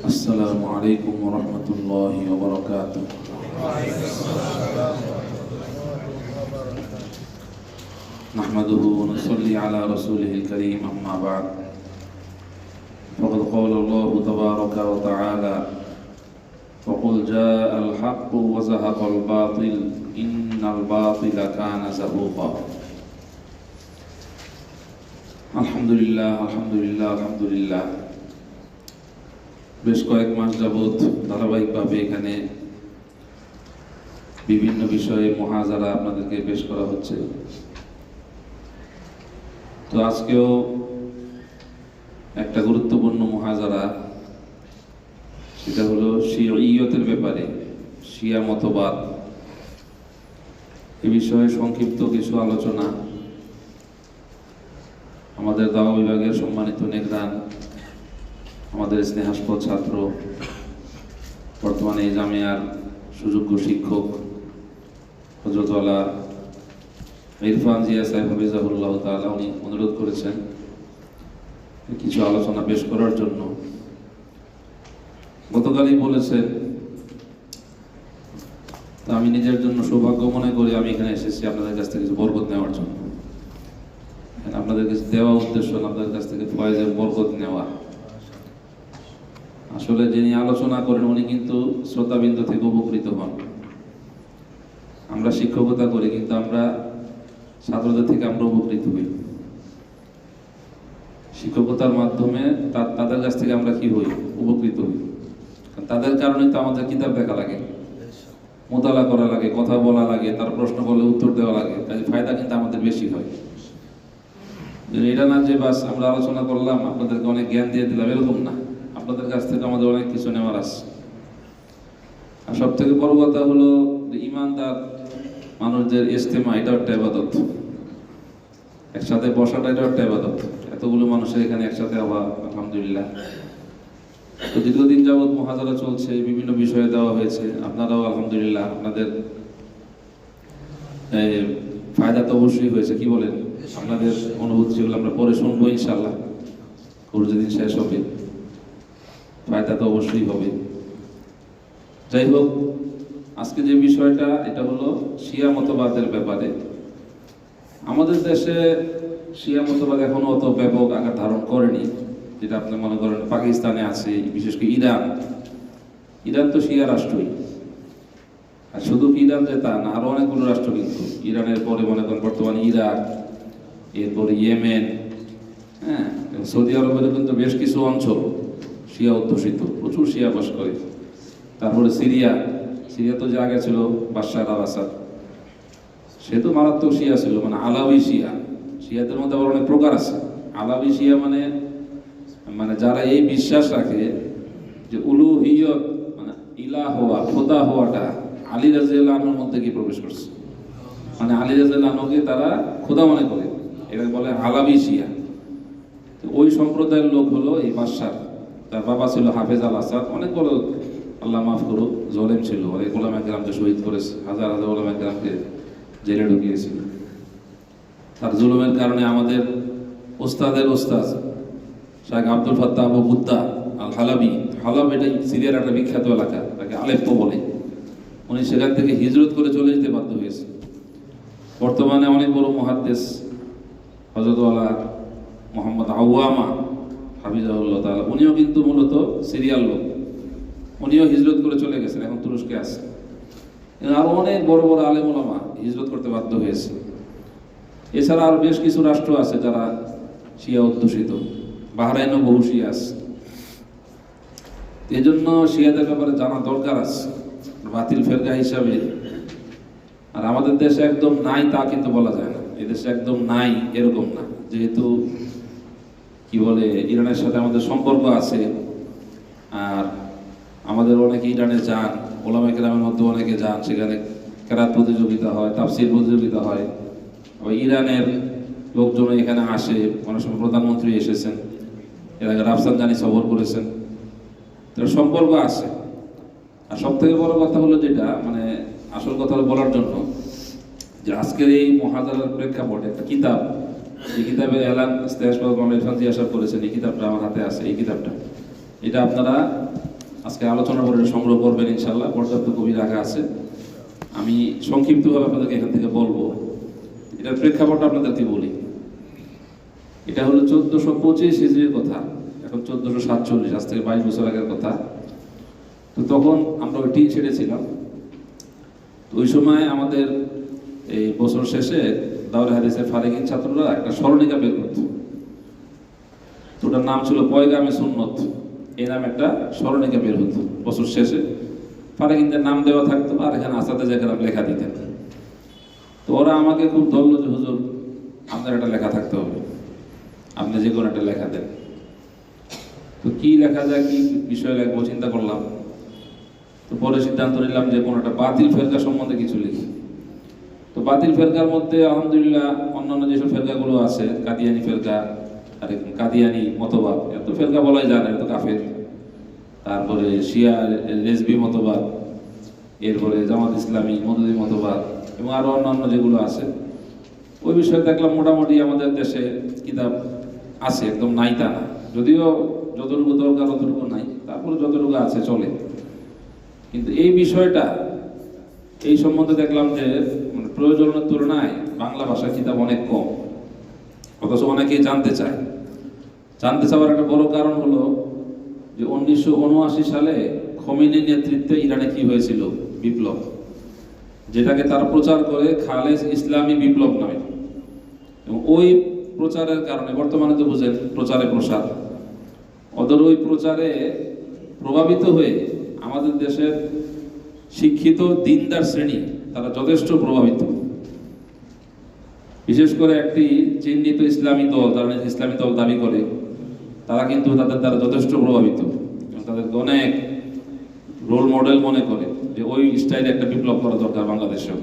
السلام عليكم ورحمة الله وبركاته. نحمده ونصلي على رسوله الكريم أما بعد فقد قال الله تبارك وتعالى وقل جاء الحق وزهق الباطل إن الباطل كان زهوقا. الحمد لله الحمد لله الحمد لله। বেশ কয়েক মাস যাবত ধারাবাহিকভাবে এখানে বিভিন্ন বিষয়ে মুহাজারা আপনাদেরকে পেশ করা হচ্ছে। তো আজকেও একটা গুরুত্বপূর্ণ মুহাজারা, সেটা হলো শিয়তের ব্যাপারে, শিয়া মতবাদ। এ বিষয়ে সংক্ষিপ্ত কিছু আলোচনা আমাদের দাওয়া বিভাগের সম্মানিত নেকদান, আমাদের স্নেহাস্পদ ছাত্র, বর্তমানে এই জামিয়ার সুযোগ্য শিক্ষক হযরতওয়ালা ইরফান জিয়া সাহেব হাফিজাহুল্লাহ তাআলা, উনি অনুরোধ করেছেন কিছু আলোচনা পেশ করার জন্য। গতকালই বলেছেন, তো আমি নিজের জন্য সৌভাগ্য মনে করি আমি এখানে এসেছি আপনাদের কাছ থেকে কিছু বরকত নেওয়ার জন্য। আপনাদের কাছে দেওয়া উদ্দেশ্য আপনাদের কাছ থেকে ফয়েজের বরকত নেওয়া। আসলে যিনি আলোচনা করেন উনি কিন্তু শ্রোতাবিন্দু থেকে উপকৃত হন। আমরা শিক্ষকতা করি, কিন্তু আমরা ছাত্রদের থেকে আমরা উপকৃত হই। শিক্ষকতার মাধ্যমে তাদের কাছ থেকে আমরা কি হই? উপকৃত হই। তাদের কারণে তো আমাদের কিতাব দেখা লাগে, মোতালা করা লাগে, কথা বলা লাগে, তার প্রশ্ন করলে উত্তর দেওয়া লাগে। তাই ফায়দা কিন্তু আমাদের বেশি হয়। এটা না যে বাস আমরা আলোচনা করলাম, আপনাদেরকে অনেক জ্ঞান দিয়ে দিলাম, এরকম না। আপনাদের কাছ থেকে আমাদের অনেক কিছু নেওয়ার আছে। আর সব থেকে বড় কথা হলো যে ইমানদার মানুষদের ইজতেমা, এটা একটা ইবাদত। একসাথে বসাটা এটা একটা ইবাদত। এতগুলো মানুষের এখানে একসাথে হওয়া, আলহামদুলিল্লাহ। তো দীর্ঘদিন যাবৎ মুহাজারা চলছে, বিভিন্ন বিষয়ে দেওয়া হয়েছে। আপনারাও আলহামদুলিল্লাহ আপনাদের ফায়দা তো অবশ্যই হয়েছে, কি বলেন? আপনাদের অনুভূতি যেগুলো আমরা পরে শুনবো ইনশাআল্লাহ, কোর্স যেদিন শেষ হবে ফায়দা তো অবশ্যই হবে। যাই হোক, আজকে যে বিষয়টা, এটা হলো শিয়া মতবাদের ব্যাপারে। আমাদের দেশে শিয়া মতবাদ এখনো অত ব্যাপক আকার ধারণ করেনি, যেটা আপনি মনে করেন পাকিস্তানে আছে, বিশেষ করে ইরান তো শিয়া রাষ্ট্রই। আর শুধু ইরান যে তা না, আরো অনেকগুলো রাষ্ট্র কিন্তু। ইরানের পরে মনে করেন বর্তমানে ইরাক, এরপরে ইয়েমেন, হ্যাঁ, সৌদি আরবের কিন্তু বেশ কিছু অঞ্চল শিয়া অধ্যুষিত, প্রচুর শিয়া বাস করে। তারপরে সিরিয়া তো যে আগে ছিল বাশার আল আসাদ, সে তো মারাত্মক শিয়া ছিল, মানে আলাউই শিয়া। শিয়াদের মধ্যে আবার অনেক প্রকার আছে। আলাউই শিয়া মানে যারা এই বিশ্বাস রাখে যে উলুহিয়ত, মানে ইলাহ হওয়া, খোদা হওয়াটা আলী রাদিয়াল্লাহু আনহুর মধ্যে কি প্রবেশ করছে, মানে আলী রাদিয়াল্লাহু আনহুকে তারা খোদা মনে করে। এটা বলে আলাউই শিয়া। ওই সম্প্রদায়ের লোক হলো এই বাশার। তার বাবা ছিল হাফেজ আল আসাদ, অনেক বড়, আল্লাহ মাফ করুক, জলেম ছিল। অনেক ওলামা কেরামকে শহীদ করেছে, হাজার হাজার ওলামা কেরামকে জেলে ঢুকিয়েছিল। তার জুলুমের কারণে আমাদের ওস্তাদের ওস্তাদ শাইখ আব্দুল ফাত্তাহ আবু বুদ্দা আল হালাবি, হালাব এটাই সিরিয়ার একটা বিখ্যাত এলাকা, তাকে আলেপ্পো বলে। উনি সেখান থেকে হিজরত করে চলে যেতে বাধ্য হয়েছে। বর্তমানে অনেক বড় মুহাদ্দিস হযরতওয়ালা মোহাম্মদ আওয়ামা হাফিজাহুল্লাহ তাআলা, উনিও কিন্তু মূলত সিরিয়ার লোক। উনিও হিজরত করে চলে গেছেন, এখন তুরস্কে আছে। আরো অনেক বড় বড় আলেম ওলামা হিজরত করতে বাধ্য হয়েছে। এছাড়া আর বেশ কিছু রাষ্ট্র আছে যারা শিয়া অধ্যুষিত। বাহরাইনও বহু শিয়া আছে। এই জন্য শিয়াদের ব্যাপারে জানা দরকার আছে, বাতিল ফেরকা হিসাবে। আর আমাদের দেশে একদম নাই তা কিন্তু বলা যায় না। এদেশে একদম নাই এরকম না, যেহেতু কি বলে ইরানের সাথে আমাদের সম্পর্ক আছে। আর আমাদের অনেকে ইরানে যান, ওলামা কেরামের মধ্যে অনেকে যান, সেখানে কেরাত প্রতিযোগিতা হয়, তাফসির প্রতিযোগিতা হয়। আবার ইরানের লোকজন এখানে আসে, অনেক সময় প্রধানমন্ত্রী এসেছেন, এর আগে রাফসানজানি সফর করেছেন। তো সম্পর্ক আছে। আর সব থেকে বড় কথা হলো যেটা, মানে আসল কথা বলার জন্য, যে আজকের এই মুহাজারার প্রেক্ষাপটে একটা কিতাব, এই কিতাবের এলান ইস্তেহাসবাদ মামলা ইরফান জিয়া সাহেব করেছেন। এই কিতাবটা আমার হাতে আছে। এই কিতাবটা, এটা আপনারা আজকে আলোচনা করে সংগ্রহ করবেন ইনশাল্লাহ, পর্যাপ্ত কবি রাখা আছে। আমি সংক্ষিপ্তভাবে আপনাদেরকে এখান থেকে বলবো। এটার প্রেক্ষাপটটা আপনাদেরকে বলি। এটা হলো 1425 হিজরির কথা, এখন 1447, আজ থেকে 22 বছর আগের কথা। তো তখন আমরা ওই টিন ছেড়েছিলাম। তো ওই সময় আমাদের এই বছর শেষে দাওরায়ে হাদিসের ফারিকিন ছাত্ররা একটা স্মরণিকা বের করত। তো ওটার নাম ছিল পয়গামে সুন্নত। এই নাম একটা স্মরণিকা বের হতো বছর শেষে, ফারিকিনদের নাম দেওয়া থাকতো আর এখানে আসাতে কেরাম লেখা দিতেন। তো ওরা আমাকে খুব ধরল যে হুজুর আপনার একটা লেখা থাকতে হবে, আপনি যে কোনো একটা লেখা দেন। তো কি লেখা যায়, কি বিষয় লিখবো চিন্তা করলাম। তো পরে সিদ্ধান্ত নিলাম যে কোনো একটা বাতিল ফেরকা সম্বন্ধে কিছু লিখি। তো বাতিল ফেরকার মধ্যে আলহামদুলিল্লাহ অন্যান্য যেসব ফেরকাগুলো আছে, কাদিয়ানি ফেরকা, আর কাদিয়ানি মতবাদ, এত ফেরকা বলাই যায় না, এত কাফের। তারপরে শিয়া রেজবি মতবাদ, এরপরে জামাত ইসলামী মদুদি মতবাদ এবং আরো অন্যান্য যেগুলো আছে, ওই বিষয়ে দেখলাম মোটামুটি আমাদের দেশে কিতাব আছে, একদম নাই তা না, যদিও যতটুকু দরকার অতটুকু নাই, তারপরে যতটুকু আছে চলে। কিন্তু এই বিষয়টা, এই সম্বন্ধে দেখলাম যে মানে প্রয়োজনের তুলনায় বাংলা ভাষার কিতাব অনেক কম, অথচ অনেকেই জানতে চায়। জানতে চাওয়ার একটা বড় কারণ হলো যে 1979 সালে খোমেনির নেতৃত্বে ইরানে কি হয়েছিল, বিপ্লব, যেটাকে তারা প্রচার করে খালেজ ইসলামী বিপ্লব নামে। এবং ওই প্রচারের কারণে বর্তমানে তো বুঝেন প্রচারে প্রসার, ওদের ওই প্রচারে প্রভাবিত হয়ে আমাদের দেশের শিক্ষিত দিনদার শ্রেণী তারা যথেষ্ট প্রভাবিত। বিশেষ করে একটি চিহ্নিত ইসলামী দল, তারা ইসলামী দল দাবি করে, তারা কিন্তু তাদের দ্বারা যথেষ্ট প্রভাবিত এবং তাদেরকে অনেক রোল মডেল মনে করে যে ওই স্টাইলে একটা বিপ্লব করা দরকার বাংলাদেশেও।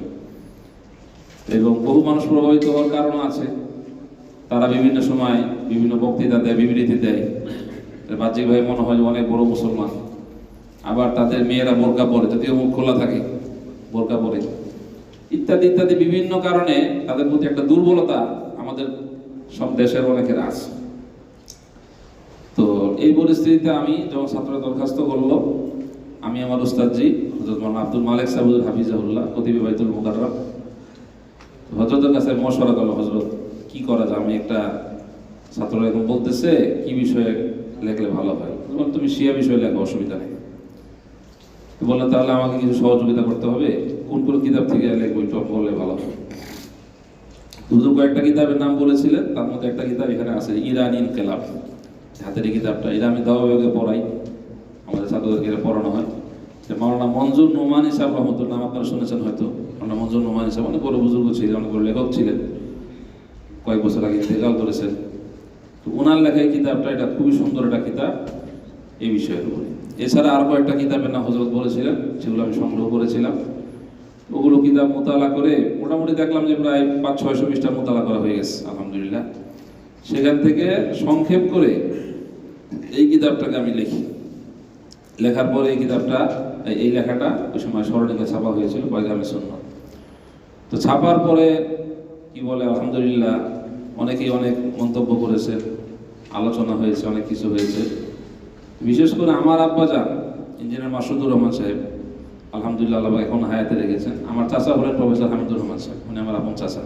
এবং বহু মানুষ প্রভাবিত হওয়ার কারণ আছে। তারা বিভিন্ন সময় বিভিন্ন বক্তৃতা দেয়, বিবৃতি দেয়, বাহ্যিকভাবে মনে হয় যে অনেক বড় মুসলমান। আবার তাদের মেয়েরা বোরকা পরে, যদিও মুখ খোলা থাকে, বোরকা পরে, ইত্যাদি ইত্যাদি বিভিন্ন কারণে তাদের প্রতি একটা দুর্বলতা আমাদের সব দেশের অনেকের আছে। তো এই পরিস্থিতিতে আমি যখন ছাত্ররা দরখাস্ত করলো, আমি আমার উস্তাদজি হযরত মাওলানা আব্দুল মালিক সাহেব হাফিজাহুল্লাহ, খতিবে বাইতুল মুকাররম, হযরতের কাছে মশওয়ারা করলো, হযরত কি করা যায়, আমি একটা ছাত্ররা এখন বলতেছে কি বিষয়ে লেখলে ভালো হয়। তুমি শিয়া বিষয়ে লেখো, অসুবিধা নেই। বললেন তাহলে আমাকে কিছু সহযোগিতা করতে হবে, কোন কোন কিতাব থেকে লিখবো একটু বললে ভালো হবে। হুজুর কয়েকটা কিতাবের নাম বলেছিলেন, তার মধ্যে একটা কিতাব এখানে আছে, ইরানি ইনকিলাব, হাতের এই কিতাবটা। এটা আমি দাওয়া বিভাগে পড়াই, আমাদের ছাত্রদেরকে এটা পড়ানো হয়। মাওলানা মনজুর নোমানী সাহেব রহমতুল্লাহ, আপনারা শুনেছেন হয়তো, মাওলানা মনজুর নোমানী সাহেব অনেক বড় বুজুর্গ ছিলেন, অনেক বড় লেখক ছিলেন, কয়েক বছর আগে ইন্তেকাল করেছেন। তো ওনার লেখা এই কিতাবটা, এটা খুবই সুন্দর একটা কিতাব এই বিষয়ের উপরে। এছাড়া আর কয়েকটা কিতাবের নাম হযরত বলেছিলেন, সেগুলো আমি সংগ্রহ করেছিলাম। ওগুলো কিতাব মোতালা করে মোটামুটি দেখলাম যে প্রায় 500-600 পৃষ্ঠা মোতালা করা হয়ে গেছে আলহামদুলিল্লাহ। সেখান থেকে সংক্ষেপ করে এই কিতাবটাকে আমি লিখি। লেখার পরে এই কিতাবটা, এই লেখাটা ওই সময় স্মরণিকা ছাপা হয়েছিল, পয়গামে সুন্নাত। তো ছাপার পরে কি বলে আলহামদুলিল্লাহ অনেকেই অনেক মন্তব্য করেছে, আলোচনা হয়েছে, অনেক কিছু হয়েছে। বিশেষ করে আমার আব্বাজান ইঞ্জিনিয়ার মাসুদুর রহমান সাহেব, আলহামদুলিল্লাহ আল্লাহ এখন হায়াতে রেখেছেন। আমার চাচা হলেন প্রফেসর হামিদুর রহমান সাহেব, উনি আমার আপন চাচা।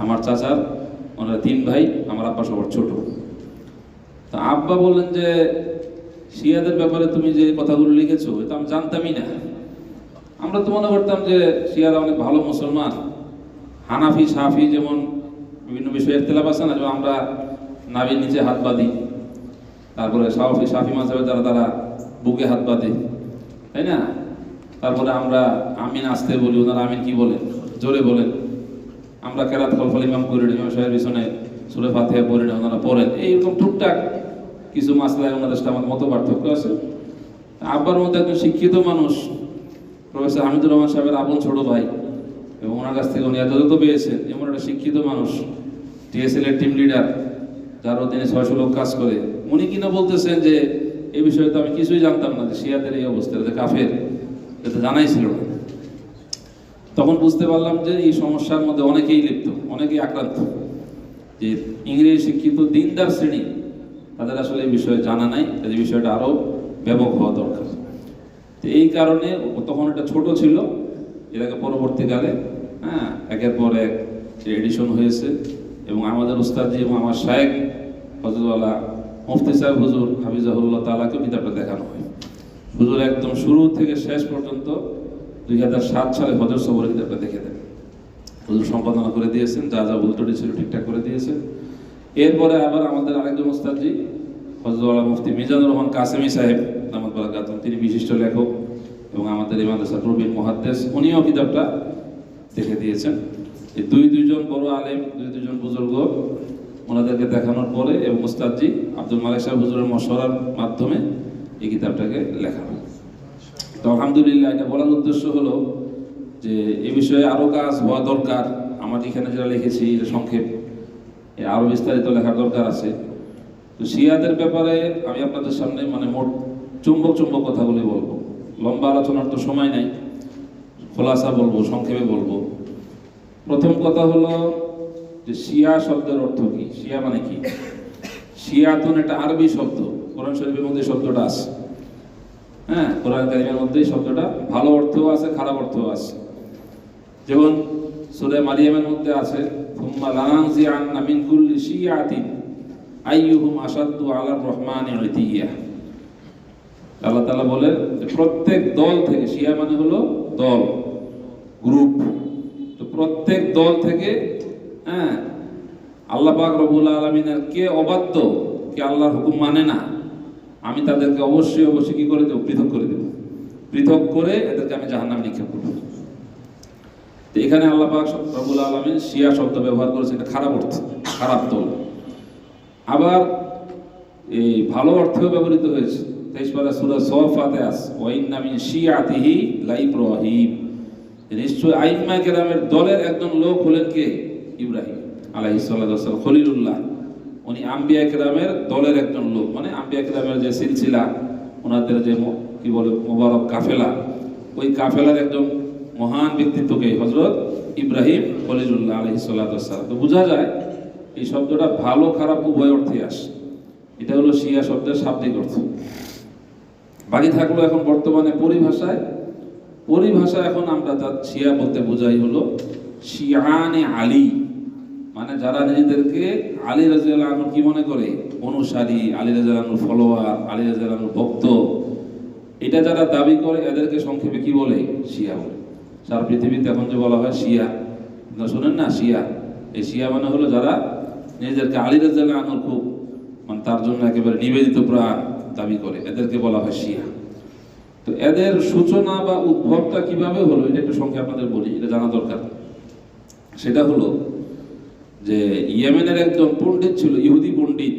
আমার চাচার ওনারা 3 ভাই, আমার আব্বা সবার ছোট। তো আব্বা বললেন যে শিয়াদের ব্যাপারে তুমি যে কথাগুলো লিখেছো এটা আমি জানতামই না। আমরা তো মনে করতাম যে শিয়ারা অনেক ভালো মুসলমান, হানাফি সাফি যেমন বিভিন্ন বিষয়ে ইখতিলাফ আছে না, যেমন আমরা নাভির নিচে হাত বাঁধি, তারপরে সাফি মাযহাবের দ্বারা তারা বুকে হাত বাঁধে, তাই না? তারপরে আমরা আমিন আসতে বলি, ওনারা আমিন কি বলেন, জোরে বলেন। আমরা কেরাত ফলফল ইমাম করি না, ইমাম সাহেবের পিছনে সূরা ফাতিহা পড়ি না, ওনারা পড়েন। এইরকম টুকটাক কিছু মাসলায় ওনাদের সাথে আমার মত পার্থক্য আছে। আব্বার মধ্যে একজন শিক্ষিত মানুষ, প্রফেসর হামিদুর রহমান সাহেবের আপন ছোট ভাই, এবং ওনার কাছ থেকে উনি এত পেয়েছেন, এমন একটা শিক্ষিত মানুষ, টিএসএল এর টিম লিডার, যার অধীনে 600 লোক কাজ করে, উনি কিনা বলতেছেন যে এই বিষয়ে তো আমি কিছুই জানতাম না, যে শিয়াদের এই অবস্থা, যে কাফের, এটা জানাই ছিল না। তখন বুঝতে পারলাম যে এই সমস্যার মধ্যে অনেকেই লিপ্ত, অনেকেই আক্রান্ত, যে ইংরেজি শিক্ষিত দিনদার শ্রেণী, তাদের আসলে এই বিষয়ে জানা নাই, এই বিষয়টা আরো ব্যাপক হওয়া দরকার। তো এই কারণে তখন এটা ছোট ছিল, এটাকে পরবর্তীকালে একের পর এক এডিশন হয়েছে এবং আমাদের উস্তাদজি এবং আমার শায়েখ হযরতওয়ালা মুফতি সাহেব হুজুর হাফিজাহুল্লাহ তাআলাকে কিতাবটা দেখানো হয়। হুজুর একদম শুরু থেকে শেষ পর্যন্ত 2007 সালে হজর সফরের কিতাবটা দেখে দেন। হুজুর সম্পাদনা করে দিয়েছেন, যা যা ভুল ত্রুটি ছিল ঠিকঠাক করে দিয়েছেন। এরপরে আবার আমাদের আরেকজন উস্তাদজি হযরতওয়ালা মুফতি মিজানুর রহমান কাসেমি সাহেব দামাত বারাকাতুহু, তিনি বিশিষ্ট লেখক এবং আমাদের এই মাদ্রাসার প্রবীণ মুহাদ্দিস, উনিও কিতাবটা দেখে দিয়েছেন। এই দুইজন বড় আলেম, দুইজন বুজুর্গ, ওনাদেরকে দেখানোর পরে এবং উস্তাদজি আব্দুল মালিক সাহেব হুজুরের মশওয়ারার মাধ্যমে এই কিতাবটাকে লেখা হয়। তো আলহামদুলিল্লাহ, এটা বলার উদ্দেশ্য হলো যে এই বিষয়ে আরও কাজ হওয়া দরকার। আমার এখানে যেটা লিখেছি এটা সংক্ষেপ, আরও বিস্তারিত লেখার দরকার আছে। তো শিয়াদের ব্যাপারে আমি আপনাদের সামনে মোট চুম্বক কথাগুলি বলবো। লম্বা আলোচনার তো সময় নাই, খোলাসা বলবো, সংক্ষেপে বলবো। প্রথম কথা হলো যে শিয়া শব্দের অর্থ কি, শিয়া মানে কি? শিয়াতুন একটা আরবি শব্দ, কোরআন শরীফের মধ্যে শব্দটা আছে। কোরআন কারীমের মধ্যে শব্দটা ভালো অর্থও আছে, খারাপ অর্থও আছে। যেমন সূরা মারিয়ামের মধ্যে আছে, সুম্মা লানানজিআন্না মিন কুল্লি শিয়াতিন আইয়ুহুম আশাদ্দু আলার রহমানি ইতিয়া। আল্লাহ তাআলা বলেন যে প্রত্যেক দল থেকে, শিয়া মানে হলো দল, গ্রুপ, তো প্রত্যেক দল থেকে আল্লাহ পাক রব্বুল আলামিনের কে অবাধ্য, কে আল্লাহর হুকুম মানে না, আমি তাদেরকে অবশ্যই কি করে দেব? পৃথক করে দেব। পৃথক করে এদেরকে আমি জাহান্নামে নিক্ষেপ করব। তো এখানে আল্লাহ পাক রব্বুল আলামিন শিয়া শব্দ ব্যবহার করেছে, এটা খারাপ অর্থ, খারাপ দল। আবার এই ভালো অর্থেও ব্যবহৃত হয়েছে। 23 পারা সূরা সফাতে আছে, ওয়া ইন্না মিন শিয়াতিহি লা ইব্রাহিম, নিশ্চয় আইম্মায়ে কেরামের দলের একজন লোক হলেন কে? ইব্রাহিম আলাইহিস সালাতু ওয়াস সালাম, খলিলুল্লাহ। উনি আম্বিয়া কেরামের দলের একজন লোক, মানে আম্বিয়া কেরামের যে সিলসিলা, ওনাদের যে কি বলে মোবারক কাফেলা, ওই কাফেলার একজন মহান ব্যক্তিত্বকে হযরত ইব্রাহিম খলিলুল্লাহ আলাইহিস সালাতু ওয়াস সালাম। তো বোঝা যায় এই শব্দটা ভালো খারাপ উভয় অর্থে আসে। এটা হলো শিয়া শব্দের শাব্দিক অর্থ। বাকি থাকলো এখন বর্তমানে পরিভাষা এখন আমরা তার শিয়া বলতে বোঝাই হলো শিয়ানে আলী, মানে যারা নিজেদেরকে আলী রাদিয়াল্লাহু আনহু কি মনে করে? অনুসারী, আলী রাদিয়াল্লাহু আনহু ফলোয়ার, আলী রাদিয়াল্লাহু আনহু ভক্ত, এটা যারা দাবি করে এদেরকে সংক্ষেপে কি বলে? শিয়া বলে। সারা পৃথিবীতে এখন যে বলা হয় শিয়া, শুনেন না? শিয়া, এই শিয়া মানে হলো যারা নিজেদেরকে আলী রাদিয়াল্লাহু আনহুর খুব তার জন্য একেবারে নিবেদিত প্রাণ দাবি করে, এদেরকে বলা হয় শিয়া। তো এদের সূচনা বা উদ্ভবটা কিভাবে হলো এটা একটু সংক্ষেপে আপনাদের বলি, এটা জানা দরকার। সেটা হলো যে ইয়েমেনের একজন পণ্ডিত ছিল, ইহুদি পণ্ডিত,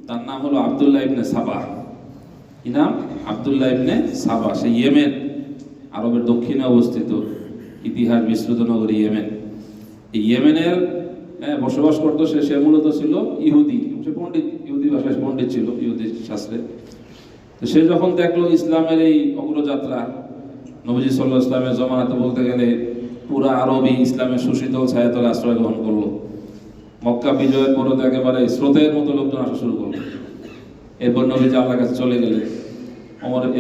তার নাম হলো আব্দুল্লাহ ইবনে সাবা। কি নাম? আব্দুল্লাহ ইবনে সাবা। সে ইয়েমেন, আরবের দক্ষিণে অবস্থিত, ইতিহাস বিস্তৃত নগরী ইয়েমেন। এই ইয়েমেনের বসবাস করতো সে মূলত ছিল ইহুদি, সে পণ্ডিত, ইহুদি ভাষায় পণ্ডিত ছিল, ইহুদি শাস্ত্রে। তো সে যখন দেখলো ইসলামের এই অগ্রযাত্রা, নবীজি সাল্লাল্লাহু আলাইহি ওয়াসাল্লামের জমানাতে বলতে গেলে পুরা আরবই ইসলামের সুশীতল ছায়াতলে আশ্রয় গ্রহণ করলো। মক্কা বিজয়ের পরে তো একেবারে স্রোতের মতো লোকজন আসা শুরু করলো। এরপর নবীজি আল্লাহর কাছে চলে গেলেন।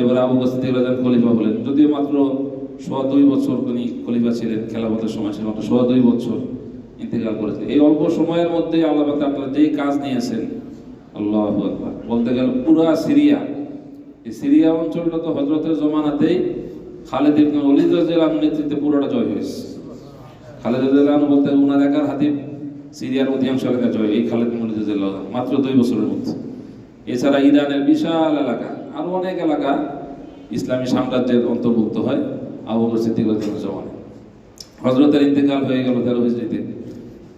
এবার আবু বকর সিদ্দিক রাদিয়াল্লাহু আনহু খলিফা হলেন, যদিও মাত্র 2.5 বছর তিনি খলিফা ছিলেন, খেলাফতের সময় ছিল মাত্র 2.5 বছর, ইন্তেকাল করেছেন। এই অল্প সময়ের মধ্যে আল্লাহ পাক তাআলা যেই কাজ নিয়েছেন, আল্লাহু আকবার, বলতে গেলে পুরা সিরিয়া, এই সিরিয়া অঞ্চলটা তো হযরতের জমানাতেই খালিদ ইবনে ওলীদ রাদিয়াল্লাহু আনহুর নেতৃত্বে পুরোটা জয় হয়েছে। খালিদ রাদিয়াল্লাহু আনহু বলতে উনার একার হাতে সিরিয়ার অধিকাংশ এলাকা জয়, এই খালিদ ইবনে ওলীদ রাদিয়াল্লাহু আনহু মাত্র 2 বছরের মধ্যে। এছাড়া ইরানের বিশাল এলাকা, আরো অনেক এলাকা ইসলামী সাম্রাজ্যের অন্তর্ভুক্ত হয় আবু বকর সিদ্দিক রাদিয়াল্লাহু আনহু। হযরতের ইন্তেকাল হয়ে গেল 13 হিজরিতে।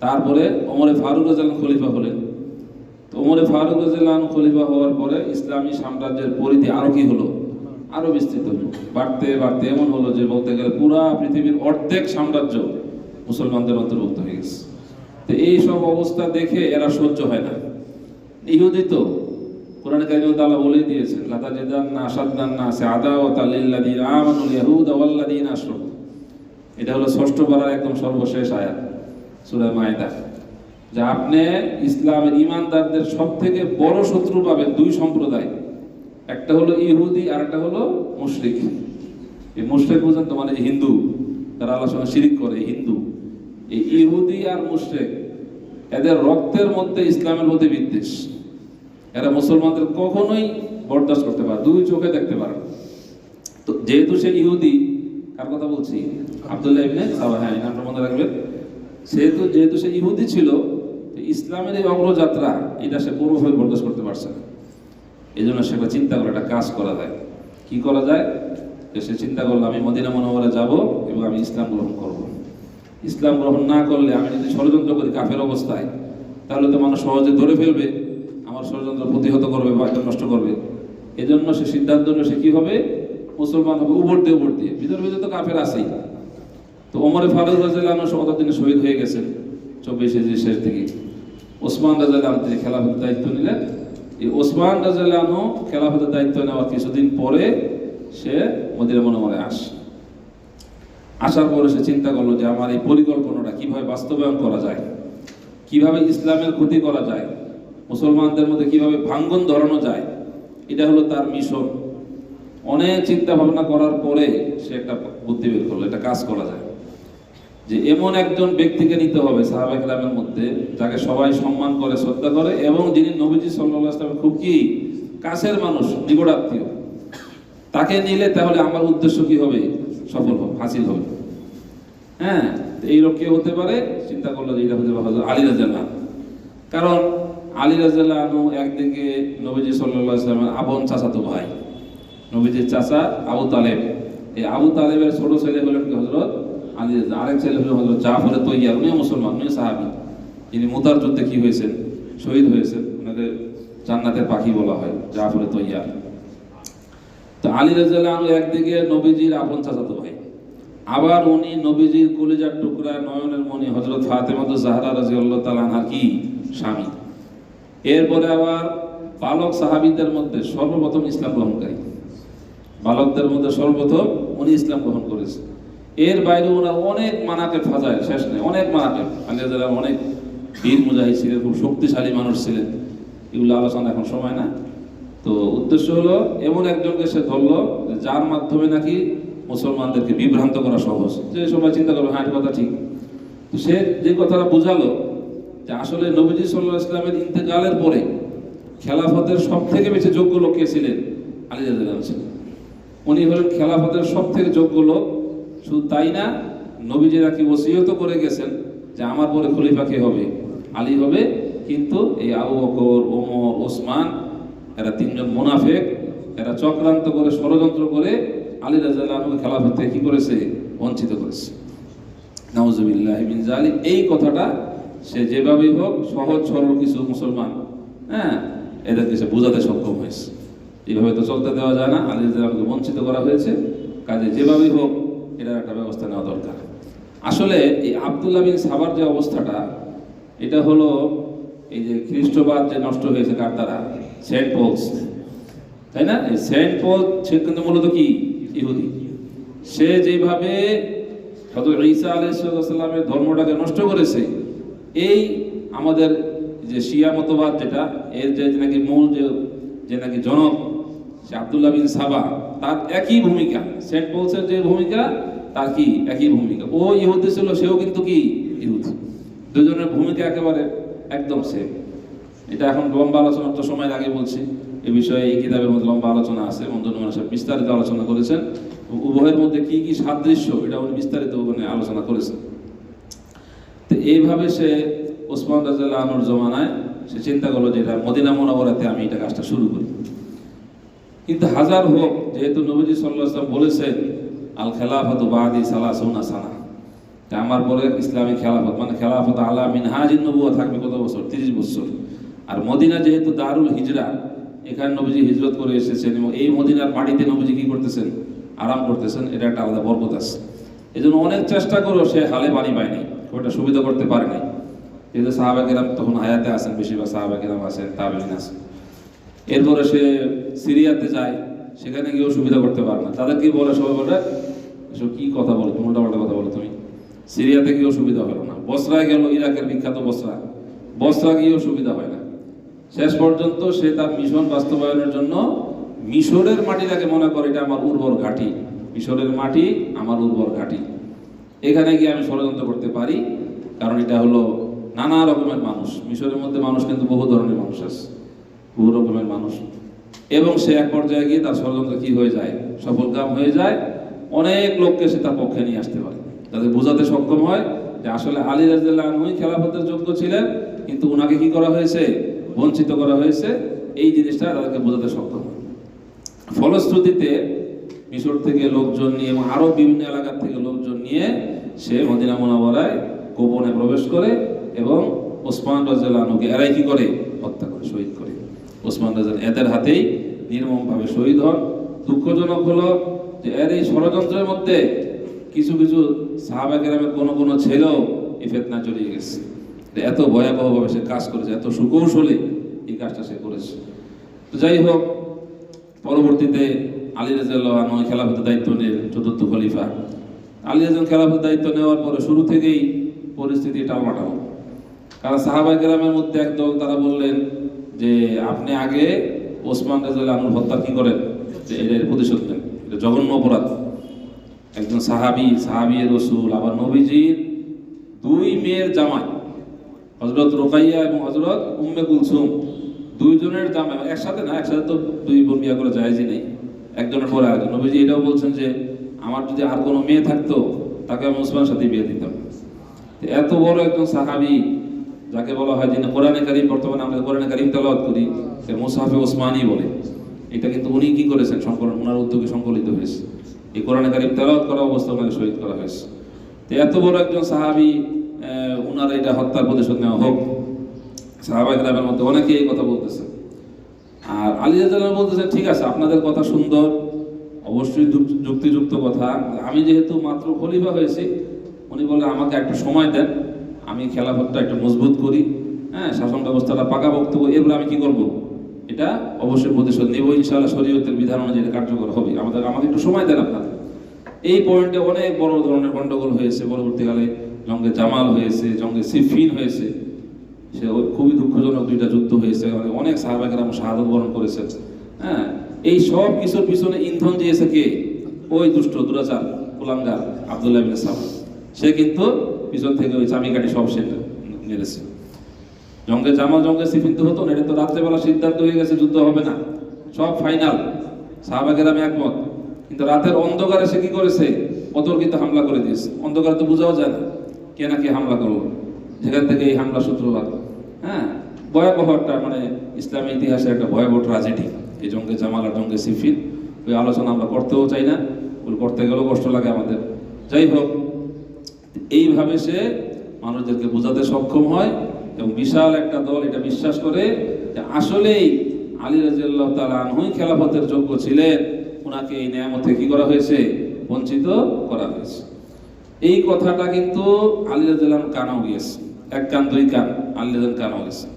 তারপরে ওমরে ফারুক রাদিয়াল্লাহু আনহু খলিফা হলেন। তো ওমরে ফারুক রাদিয়াল্লাহু আনহু খলিফা হওয়ার পরে ইসলামী সাম্রাজ্যের পরিধি আরো কি হলো? আরো বিস্তৃত হলো। বাড়তে বাড়তে এমন হলো যে বলতে গেলে পুরা পৃথিবীর অর্ধেক সাম্রাজ্য মুসলমানদের অন্তর্ভুক্ত হয়ে গেছে। তো এই সব অবস্থা দেখে এরা সহ্য হয় না। ইহুদি তো কোরআনে কারিমে আল্লাহ বলেই দিয়েছেন, লাতাজিদান্না আশাদ্দান নাসি আদাওয়াতাল লিল্লাযিনা আমানুল ইয়াহুদা ওয়াল্লাযিনা আশরাকু। এটা হলো 6ষ্ঠ পারার একদম সর্বশেষ আয়াত সূরা মাইদা, যে আপনি ইসলামের ঈমানদারদের সবথেকে বড় শত্রু পাবেন 2 সম্প্রদায়। একটা হলো ইহুদি আর একটা হলো মুশরিক। এই মুশরিক বুঝেন তো, মানে হিন্দু, তারা আল্লাহর সঙ্গে শিরিক করে হিন্দু। এই ইহুদি আর মুশরিক এদের রক্তের মধ্যে ইসলামের প্রতি বিদ্বেষ। এরা মুসলমানদের কখনোই বরদাস্ত করতে পারে, দুই চোখে দেখতে পারে। তো যেহেতু সে ইহুদি, কার কথা বলছি? আব্দুল্লাহ ইবনে সাবা, হ্যাঁ নামটা মনে রাখবেন। যেহেতু সে ইহুদি ছিল, ইসলামের এই অগ্রযাত্রা এটা সে কোনোভাবে বরদাস্ত করতে পারছে না। এই জন্য সে চিন্তা করে একটা কাজ করা যায়। কি করা যায়? যে সে চিন্তা করলো আমি মদিনা মুনাওয়ারা যাব এবং আমি ইসলাম গ্রহণ করব। ইসলাম গ্রহণ না করলে আমি যদি ষড়যন্ত্র করি কাফের অবস্থায়, তাহলে তো মানুষ সহজে ধরে ফেলবে, আমার ষড়যন্ত্র প্রতিহত করবে বা নষ্ট করবে। এজন্য সে সিদ্ধান্ত নিল সে কি হবে? মুসলমান হবে উপর দিয়ে। ভিতরে তো কাফের আছেই। তো ওমরে ফারুক রাদিয়াল্লাহু আনহু ততদিনে শহীদ হয়ে গেছেন 24 হিজরির শেষ দিকে। ওসমান রাদিয়াল্লাহু আনহু তিনি খেলাফতের দায়িত্ব নিলেন। এই ওসমান রাদিয়াল্লাহু আনহু খেলাফতের দায়িত্ব নেওয়ার কিছুদিন পরে সে মদিনা মুনাওয়ারায় আসার পরে সে চিন্তা করলো যে আমার এই পরিকল্পনাটা কিভাবে বাস্তবায়ন করা যায়, কিভাবে ইসলামের ক্ষতি করা যায়, মুসলমানদের মধ্যে কিভাবে ভাঙ্গন ধরানো যায়। এটা হলো তার মিশন। অনেক চিন্তা ভাবনা করার পরে সে একটা বুদ্ধি বের করলো, একটা কাজ করা যায় যে এমন একজন ব্যক্তিকে নিতে হবে সাহাবায়ে কেরামের মধ্যে যাকে সবাই সম্মান করে, শ্রদ্ধা করে এবং যিনি নবীজি সাল্লাল্লাহু আলাইহি ওয়াসাল্লামের খুব কি কাছের মানুষ, নিকটাত্মীয়। তাকে নিলে তাহলে আমার উদ্দেশ্য কি হবে? সফল হবে, হাসিল হবে। হ্যাঁ, এই লোক কে হতে পারে? চিন্তা করলো যে এটা হতে পারে হযরত আলী রাদিয়াল্লাহু আনহু। কারণ আলী রাদিয়াল্লাহু আনহু একদিকে নবীজি সাল্লাল্লাহু আলাইহি ওয়াসাল্লামের আপন চাচাতো ভাই, নবীজির চাচা আবু তালেব। এই আবু তালেবের ছোট ছেলে হলেন হযরত আলী, আরেক ছেলে হলেন হযরত জাফর তৈয়ার, উনিও মুসলমান, উনিও সাহাবী, যিনি মুতার যুদ্ধে কি হয়েছেন? শহীদ হয়েছেন। ওনাকে জান্নাতের পাখি বলা হয়, জাফর তৈয়ার। তো আলী রাদিয়াল্লাহু আনহু একদিকে নবীজির আপন চাচাতো ভাই, আবার উনি নবীজির কলিজার টুকরা নয়নের মণি হযরত ফাতেমা জাহরা রাদিয়াল্লাহু তাআলা আনহার কি স্বামী। এরপরে আবার বালক সাহাবীদের মধ্যে সর্বপ্রথম ইসলাম গ্রহণকারী, বালকদের মধ্যে সর্বপ্রথম উনি ইসলাম গ্রহণ করেছেন। এর বাইরে ওনার অনেক মানাকে ফাজায় শেষ নেই, অনেক মানাকে। আলী রাদিয়াল্লাহু অনেক বীর মুজাহিদ ছিলেন, খুব শক্তিশালী মানুষ ছিলেন। এগুলো আলোচনা এখন সময় না। তো উদ্দেশ্য হলো এমন একজনকে সে ধরলো যার মাধ্যমে নাকি মুসলমানদেরকে বিভ্রান্ত করা সহজ। যে সবাই চিন্তা করবে হ্যাঁ কথা ঠিক। তো সে যে কথাটা বুঝালো যে আসলে নবীজি সাল্লাল্লাহু আলাইহি ওয়াসাল্লামের ইন্তেকালের পরে খেলাফতের সব থেকে বেশি যোগ্য লোক কে ছিলেন? আলী রাদিয়াল্লাহু আনহু ছিলেন। উনি হলেন খেলাফতের সব থেকে যোগ্য লোক। শুধু তাই না, নবীজি নাকি ওসিয়ত করে গেছেন যে আমার পরে খলিফা কে হবে? আলী হবে। কিন্তু এই আবু বকর, ওমর, ওসমান এরা তিনজন মুনাফিক, এরা চক্রান্ত করে ষড়যন্ত্র করে আলী রাদিয়াল্লাহু আনহু খেলাফত থেকে কি করেছে? বঞ্চিত করেছে। নাউজুবিল্লাহি মিন যালিক। এই কথাটা সে যেভাবেই হোক সহজ সরল কিছু মুসলমান, হ্যাঁ, এদেরকে সে বোঝাতে সক্ষম হয়েছে। এইভাবে তো চলতে দেওয়া যায় না, আলী রাদিয়াল্লাহু আনহুকে বঞ্চিত করা হয়েছে, কাজে যেভাবেই হোক এটার একটা ব্যবস্থা নেওয়া দরকার। আসলে এই আব্দুল্লাহ বিন সাবার যে অবস্থাটা, এটা হলো এই যে খ্রিস্টবাদ যে নষ্ট হয়েছে কার দ্বারা? সেন্ট পলস, তাই না? এই সেন্ট পল সে কিন্তু মূলত কি ইহুদি। সে যেভাবে হযরত ঈসা আলাইহিস সালামের ধর্মটাকে নষ্ট করেছে, এই আমাদের যে শিয়া মতবাদ যেটা, এর যে নাকি মূল যে নাকি জনক সে আব্দুল্লাহ বিন সাবা, তার একই ভূমিকা। সেন্ট পলসের যে ভূমিকা তার কি একই ভূমিকা। ও ইহুদি ছিল, সেও কিন্তু কি ইহুদি। দুজনের ভূমিকা একেবারে একদম সেম। এটা এখন লম্বা আলোচনার তো সময় আগে বলছি, এই বিষয়ে এই কিতাবের মধ্যে লম্বা আলোচনা আছে। মন্দনুমান সাহেব বিস্তারিত আলোচনা করেছেন। উভয়ের মধ্যে কি কি সাদৃশ্য এটা উনি বিস্তারিত ওখানে আলোচনা করেছেন। তো এইভাবে সে ওসমান রাদিয়াল্লাহু আনহুর জমানায় সে চিন্তা করলো যে এটা মদিনা মুনাওয়ারাতে আমি এটা কাজটা শুরু করি। কিন্তু হাজার হোক, যেহেতু নবীজি সাল্লাল্লাহু আলাইহি ওয়াসাল্লাম বলেছেন আল খেলাফাতু বাদি সালাসুনা সানা, আমার পরে ইসলামী খেলাফত মানে খেলাফত আলা মিনহাজিন নবুওয়া থাকবে কত বছর? 30 বছর। আর মদিনা যেহেতু দারুল হিজরা, এখানে নবীজি হিজরত করে এসেছেন এবং এই মদিনার মাটিতে নবীজি কি করতেছেন? আরাম করতেছেন। এটা একটা আলাদা বরকত আছে। এই জন্য অনেক চেষ্টা করেও সে হালে পানি পায়নি, ওটা সুবিধা করতে পারে নাই। যেহেতু সাহাবা কেরাম তখন হায়াতে আছেন, বেশিরভাগ সাহাবা কেরাম আছেন, তাবেঈন আছেন। এরপরে সে সিরিয়াতে যায়, সেখানে গিয়েও সুবিধা করতে পারে না। তাদেরকে বলে, সবাই বলে এসব কি কথা বলো, উল্টাপাল্টা কথা বলো তুমি। সিরিয়াতে গিয়েও সুবিধা হলো না। বসরায় গেল, ইরাকের বিখ্যাত বসরা গিয়েও সুবিধা হয় না। শেষ পর্যন্ত সে তার মিশন বাস্তবায়নের জন্য মিশরের মাটিটাকে মনে করে এটা আমার উর্বর ঘাঁটি, মিশরের মাটি আমার উর্বর ঘাঁটি, এখানে গিয়ে আমি ষড়যন্ত্র করতে পারি, কারণ এটা হলো নানা রকমের মানুষ। মিশরের মধ্যে মানুষ কিন্তু বহু ধরনের মানুষ আছে, বহু রকমের মানুষ, এবং সে এক পর্যায়ে গিয়ে তার ষড়যন্ত্র কি হয়ে যায়, সফলকাম হয়ে যায়, অনেক লোককে সে তার পক্ষে নিয়ে আসতে পারে, তাদের বোঝাতে সক্ষম হয় যে আসলে আলী রাদিয়াল্লাহু আনহু খেলাফতের যোগ্য ছিলেন, কিন্তু ওনাকে কি করা হয়েছে, বঞ্চিত করা হয়েছে, এই জিনিসটা তাদেরকে বোঝাতে সক্ষম হয়। ফলশ্রুতিতে মিশর থেকে লোকজন নিয়ে এবং আরো বিভিন্ন এলাকা থেকে লোকজন নিয়ে সে মদিনা মুনাওয়ারায় গোপনে প্রবেশ করে এবং ওসমান রাদিয়াল্লাহু আনহুকে এরাই কি করে, হত্যা করে, শহীদ করে। ওসমান রাদিয়াল্লাহু এদের হাতেই নির্মমভাবে শহীদ হন। দুঃখজনক হলো যে এর এই ষড়যন্ত্রের মধ্যে কিছু কিছু সাহাবা কেরামের কোনো ছেলেও এই ফিতনা জড়িয়ে গেছে। এত ভয়াবহভাবে সে কাজ করেছে, এত সুকৌশলে এই কাজটা সে করেছে। তো যাই হোক, পরবর্তীতে আলী রাদিয়াল্লাহু আনহু খেলাফতের দায়িত্ব নেন, চতুর্থ খলিফা। আলী রাদিয়াল্লাহু খেলাফতের দায়িত্ব নেওয়ার পরে শুরু থেকেই পরিস্থিতি টালমাটাল। কারণ সাহাবা কেরামের মধ্যে একদল তারা বললেন যে আপনি আগে ওসমান রাদিয়াল্লাহু আনহুর হত্যা কি করেন, যে এর প্রতিশোধ নেন, এটা জঘন্য অপরাধ। একজন সাহাবী রাসূল, আবার নবীজির দুই মেয়ের জামাই হযরত রুকাইয়া এবং হযরত উম্মে কুলসুম, দুইজনের জামাই, একসাথে না, একসাথে তো দুই বোন বিয়ে করা জায়েজই নেই, একজনের পরে আরেকজন। নবীজি এটাও বলছেন যে আমার যদি আর কোনো মেয়ে থাকতো তাকে আমি ওসমানের সাথে বিয়ে দিতাম। এত বড় একজন সাহাবী, যাকে বলা হয় যিনি কোরআনে কারীম, বর্তমানে আমরা কোরআনে কারীম তেলাওয়াত করি, সে মুসহাফে ওসমানী বলে, এটা কিন্তু উনি কি করেছেন, ওনার উদ্যোগে সংকলিত হয়েছে। এই কোরআনে কারীম তেলাওয়াত করা অবস্থায় ওনাকে শহীদ করা হয়েছে। তো এত বড় একজন সাহাবী, ওনার এটা হত্যার প্রতিশোধ নেওয়া হোক। সাহাবা কেরামের মধ্যে অনেকে এই কথা বলতেছে, আর আলী রাদিয়াল্লাহু আনহু বলতেছেন ঠিক আছে, আপনাদের কথা সুন্দর, অবশ্যই যুক্তিযুক্ত কথা, আমি যেহেতু মাত্র খলিফা হয়েছি, উনি বলে আমাকে একটু সময় দেন, আমি খেলাফতটা একটু মজবুত করি, হ্যাঁ, শাসন ব্যবস্থাটা পাকাপোক্ত করি, এরপরে আমি কি করব, এটা অবশ্যই প্রতিশোধ নেব ইনশাআল্লাহ, শরীয়তের বিধান অনুযায়ী এটা কার্যকর হবে, আমাকে একটু সময় দেন আপনাদের। এই পয়েন্টে অনেক বড় ধরনের গন্ডগোল হয়েছে, পরবর্তীকালে জঙ্গে জামাল হয়েছে, জঙ্গে সিফিন হয়েছে, সে খুবই দুঃখজনক দুইটা যুদ্ধ হয়েছে, অনেক সাহাবা কেরাম শাহাদাত বরণ করেছে। হ্যাঁ, এই সব কিছুর পিছনে ইন্ধন দিয়েছে কে, ওই দুষ্ট দুরাচার কুলাঙ্গার আব্দুল্লাহ ইবনে সালাম, সে কিন্তু পিছন থেকে ওই চাবিকাঠি সব সে মেরেছে। জঙ্গে জামাল জঙ্গে সিফিন তো হতো না, এটা তো রাত্রেবেলা সিদ্ধান্ত হয়ে গেছে যুদ্ধ হবে না, সব ফাইনাল, সাহাবা কেরাম একমত, কিন্তু রাতের অন্ধকারে সে কি করেছে, অতর্কিত হামলা করে দিয়েছে। অন্ধকারে তো বোঝাও যায় না কে না কে হামলা করলো, যেখান থেকে এই হামলা সূত্রপাত। হ্যাঁ, ভয়াবহ একটা, মানে ইসলামী ইতিহাসে একটা ভয়াবহ ট্রাজেডি এই জঙ্গে জামাল আর জঙ্গে সিফিন। ওই আলোচনা আমরা করতেও চাই না, ওই করতে গেলেও কষ্ট লাগে আমাদের। যাই হোক, এইভাবে সে মানুষদেরকে বোঝাতে সক্ষম হয় এবং বিশাল একটা দল এটা বিশ্বাস করে যে আসলেই আলী রাদিয়াল্লাহু তাআলা আনহু খেলাফতের যোগ্য ছিলেন, ওনাকে এই নেয়ামত থেকে কি করা হয়েছে, বঞ্চিত করা হয়েছে। এই কথাটা কিন্তু আলী রাদিয়াল্লাহু আনহু কানেও গিয়েছে, এক কান দুই কান আলী রাদিয়াল্লাহু আনহু কানেও গেছে।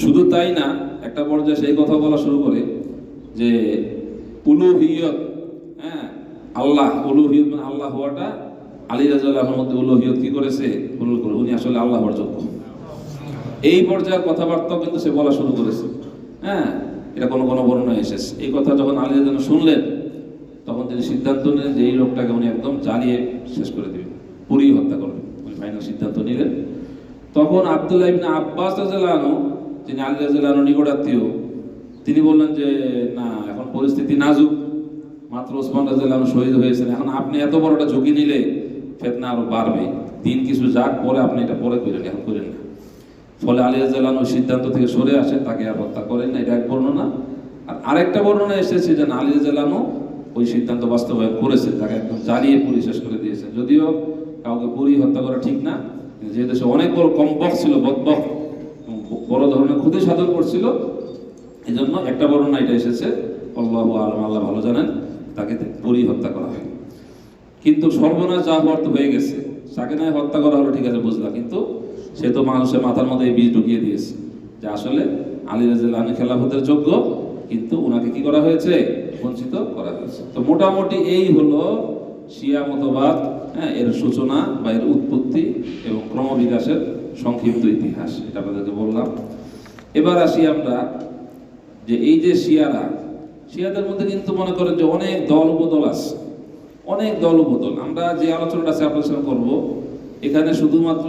শুধু তাই না, একটা পর্যায়ে সেই কথা বলা শুরু করে যে উলুহিয়ত, হ্যাঁ, আল্লাহ, উলুহিয়ত মানে আল্লাহ হওয়াটা আলী রাদিয়াল্লাহু আনহুর মধ্যে উলুহিয়ত কি করেছে, হুলুল করে, উনি আসলে আল্লাহ হওয়ার যোগ্য। এই পর্যায়ের কথাবার্তাও কিন্তু সে বলা শুরু করেছে। হ্যাঁ, এটা কোনো বর্ণনায় এসেছে। এই কথা যখন আলী রাদিয়াল্লাহু আনহু শুনলেন, তখন তিনি সিদ্ধান্ত নিলেন যে এই লোকটাকে উনি একদম জ্বালিয়ে শেষ করে দেবেন, পুড়িয়ে হত্যা করবেন, উনি ফাইনাল সিদ্ধান্ত নিলেন। তখন আব্দুল্লাহ ইবনে আব্বাস রাদিয়াল্লাহু আনহু, যিনি আলী রাদিয়াল্লাহু আনহুর নিকটাত্মীয়, তিনি বললেন যে না, এখন পরিস্থিতি নাজুক, মাত্র ওসমান রাদিয়াল্লাহু আনহু শহীদ হয়েছেন, এখন আপনি এত বড় একটা ঝুঁকি নিলে ফিতনা আরো বাড়বে, দিন কিছু যাক, পরে আপনি এটা পরে করেন, এখন করেন না। ফলে আলী রাদিয়াল্লাহু আনহু সিদ্ধান্ত থেকে সরে আসেন, তাকে আর হত্যা করেন না, এটা এক বর্ণনা। আর আরেকটা বর্ণনা এসেছে যে আলী রাদিয়াল্লাহু আনহু ওই সিদ্ধান্ত বাস্তবায়ন করেছেন, তাকে একদম জ্বালিয়ে পুড়ি শেষ করে দিয়েছেন। যদিও কাউকে পুড়ি হত্যা করা ঠিক না, যে দেশে অনেক বড় কমবক্ত ছিল, বদবক্ত, বড় ধরনের ক্ষতি সাধন করছিল, এই জন্য একটা বর্ণনা এটা এসেছে, আল্লাহু আ'লাম, আল্লাহ ভালো জানেন, তাকে পুড়ি হত্যা করা হয়। কিন্তু সর্বনাশ যা হওয়ার তো হয়ে গেছে, তাকে নয় হত্যা করা হলো, ঠিক আছে বুঝলাম, কিন্তু সে তো মানুষের মাথার মধ্যে এই বীজ ঢুকিয়ে দিয়েছে যে আসলে আলী রাদিয়াল্লাহু আনহু খেলাফতের যোগ্য, কিন্তু ওনাকে কি করা হয়েছে, বঞ্চিত করা হয়েছে। তো মোটামুটি এই হলো শিয়া মতবাদ, হ্যাঁ, এর সূচনা বা এর উৎপত্তি এবং ক্রমবিকাশের সংক্ষিপ্ত ইতিহাস, এটা আপনাদেরকে বললাম। এবার আসি আমরা যে এই যে শিয়ারা, শিয়াদের মধ্যে কিন্তু মনে করেন যে অনেক দল উপদল আছে, অনেক দল উপদল। আমরা যে আলোচনাটা আছে আলোচনা করব, এখানে শুধুমাত্র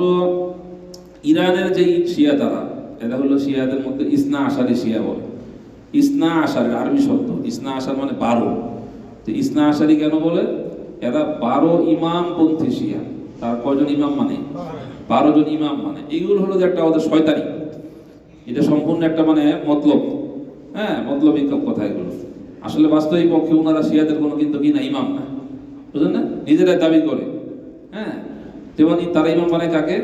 ইরানের যেই শিয়া তারা, এরা হলো শিয়াদের মধ্যে ইসনা আশারি শিয়া বলে। ইসনা আশারি আরবি শব্দ, ইসনা আশার মানে 12। তো ইসনা আশারি কেন বলে? এরা 12 ইমামপন্থী শিয়া। তার কয়জন ইমাম মানে? 12 জন ইমাম মানে। এইগুলো হলো যে একটা ওদের শয়তানি, এটা সম্পূর্ণ একটা মানে মতলব, হ্যাঁ মতলবী কথা এগুলো। আসলে বাস্তবিক পক্ষে ওনারা শিয়াদের কোনো কিন্তু কি না ইমাম না, বুঝলেন না, নিজেরাই দাবি করে। হ্যাঁ, যেমন তারা ইমাম মানে কাকে?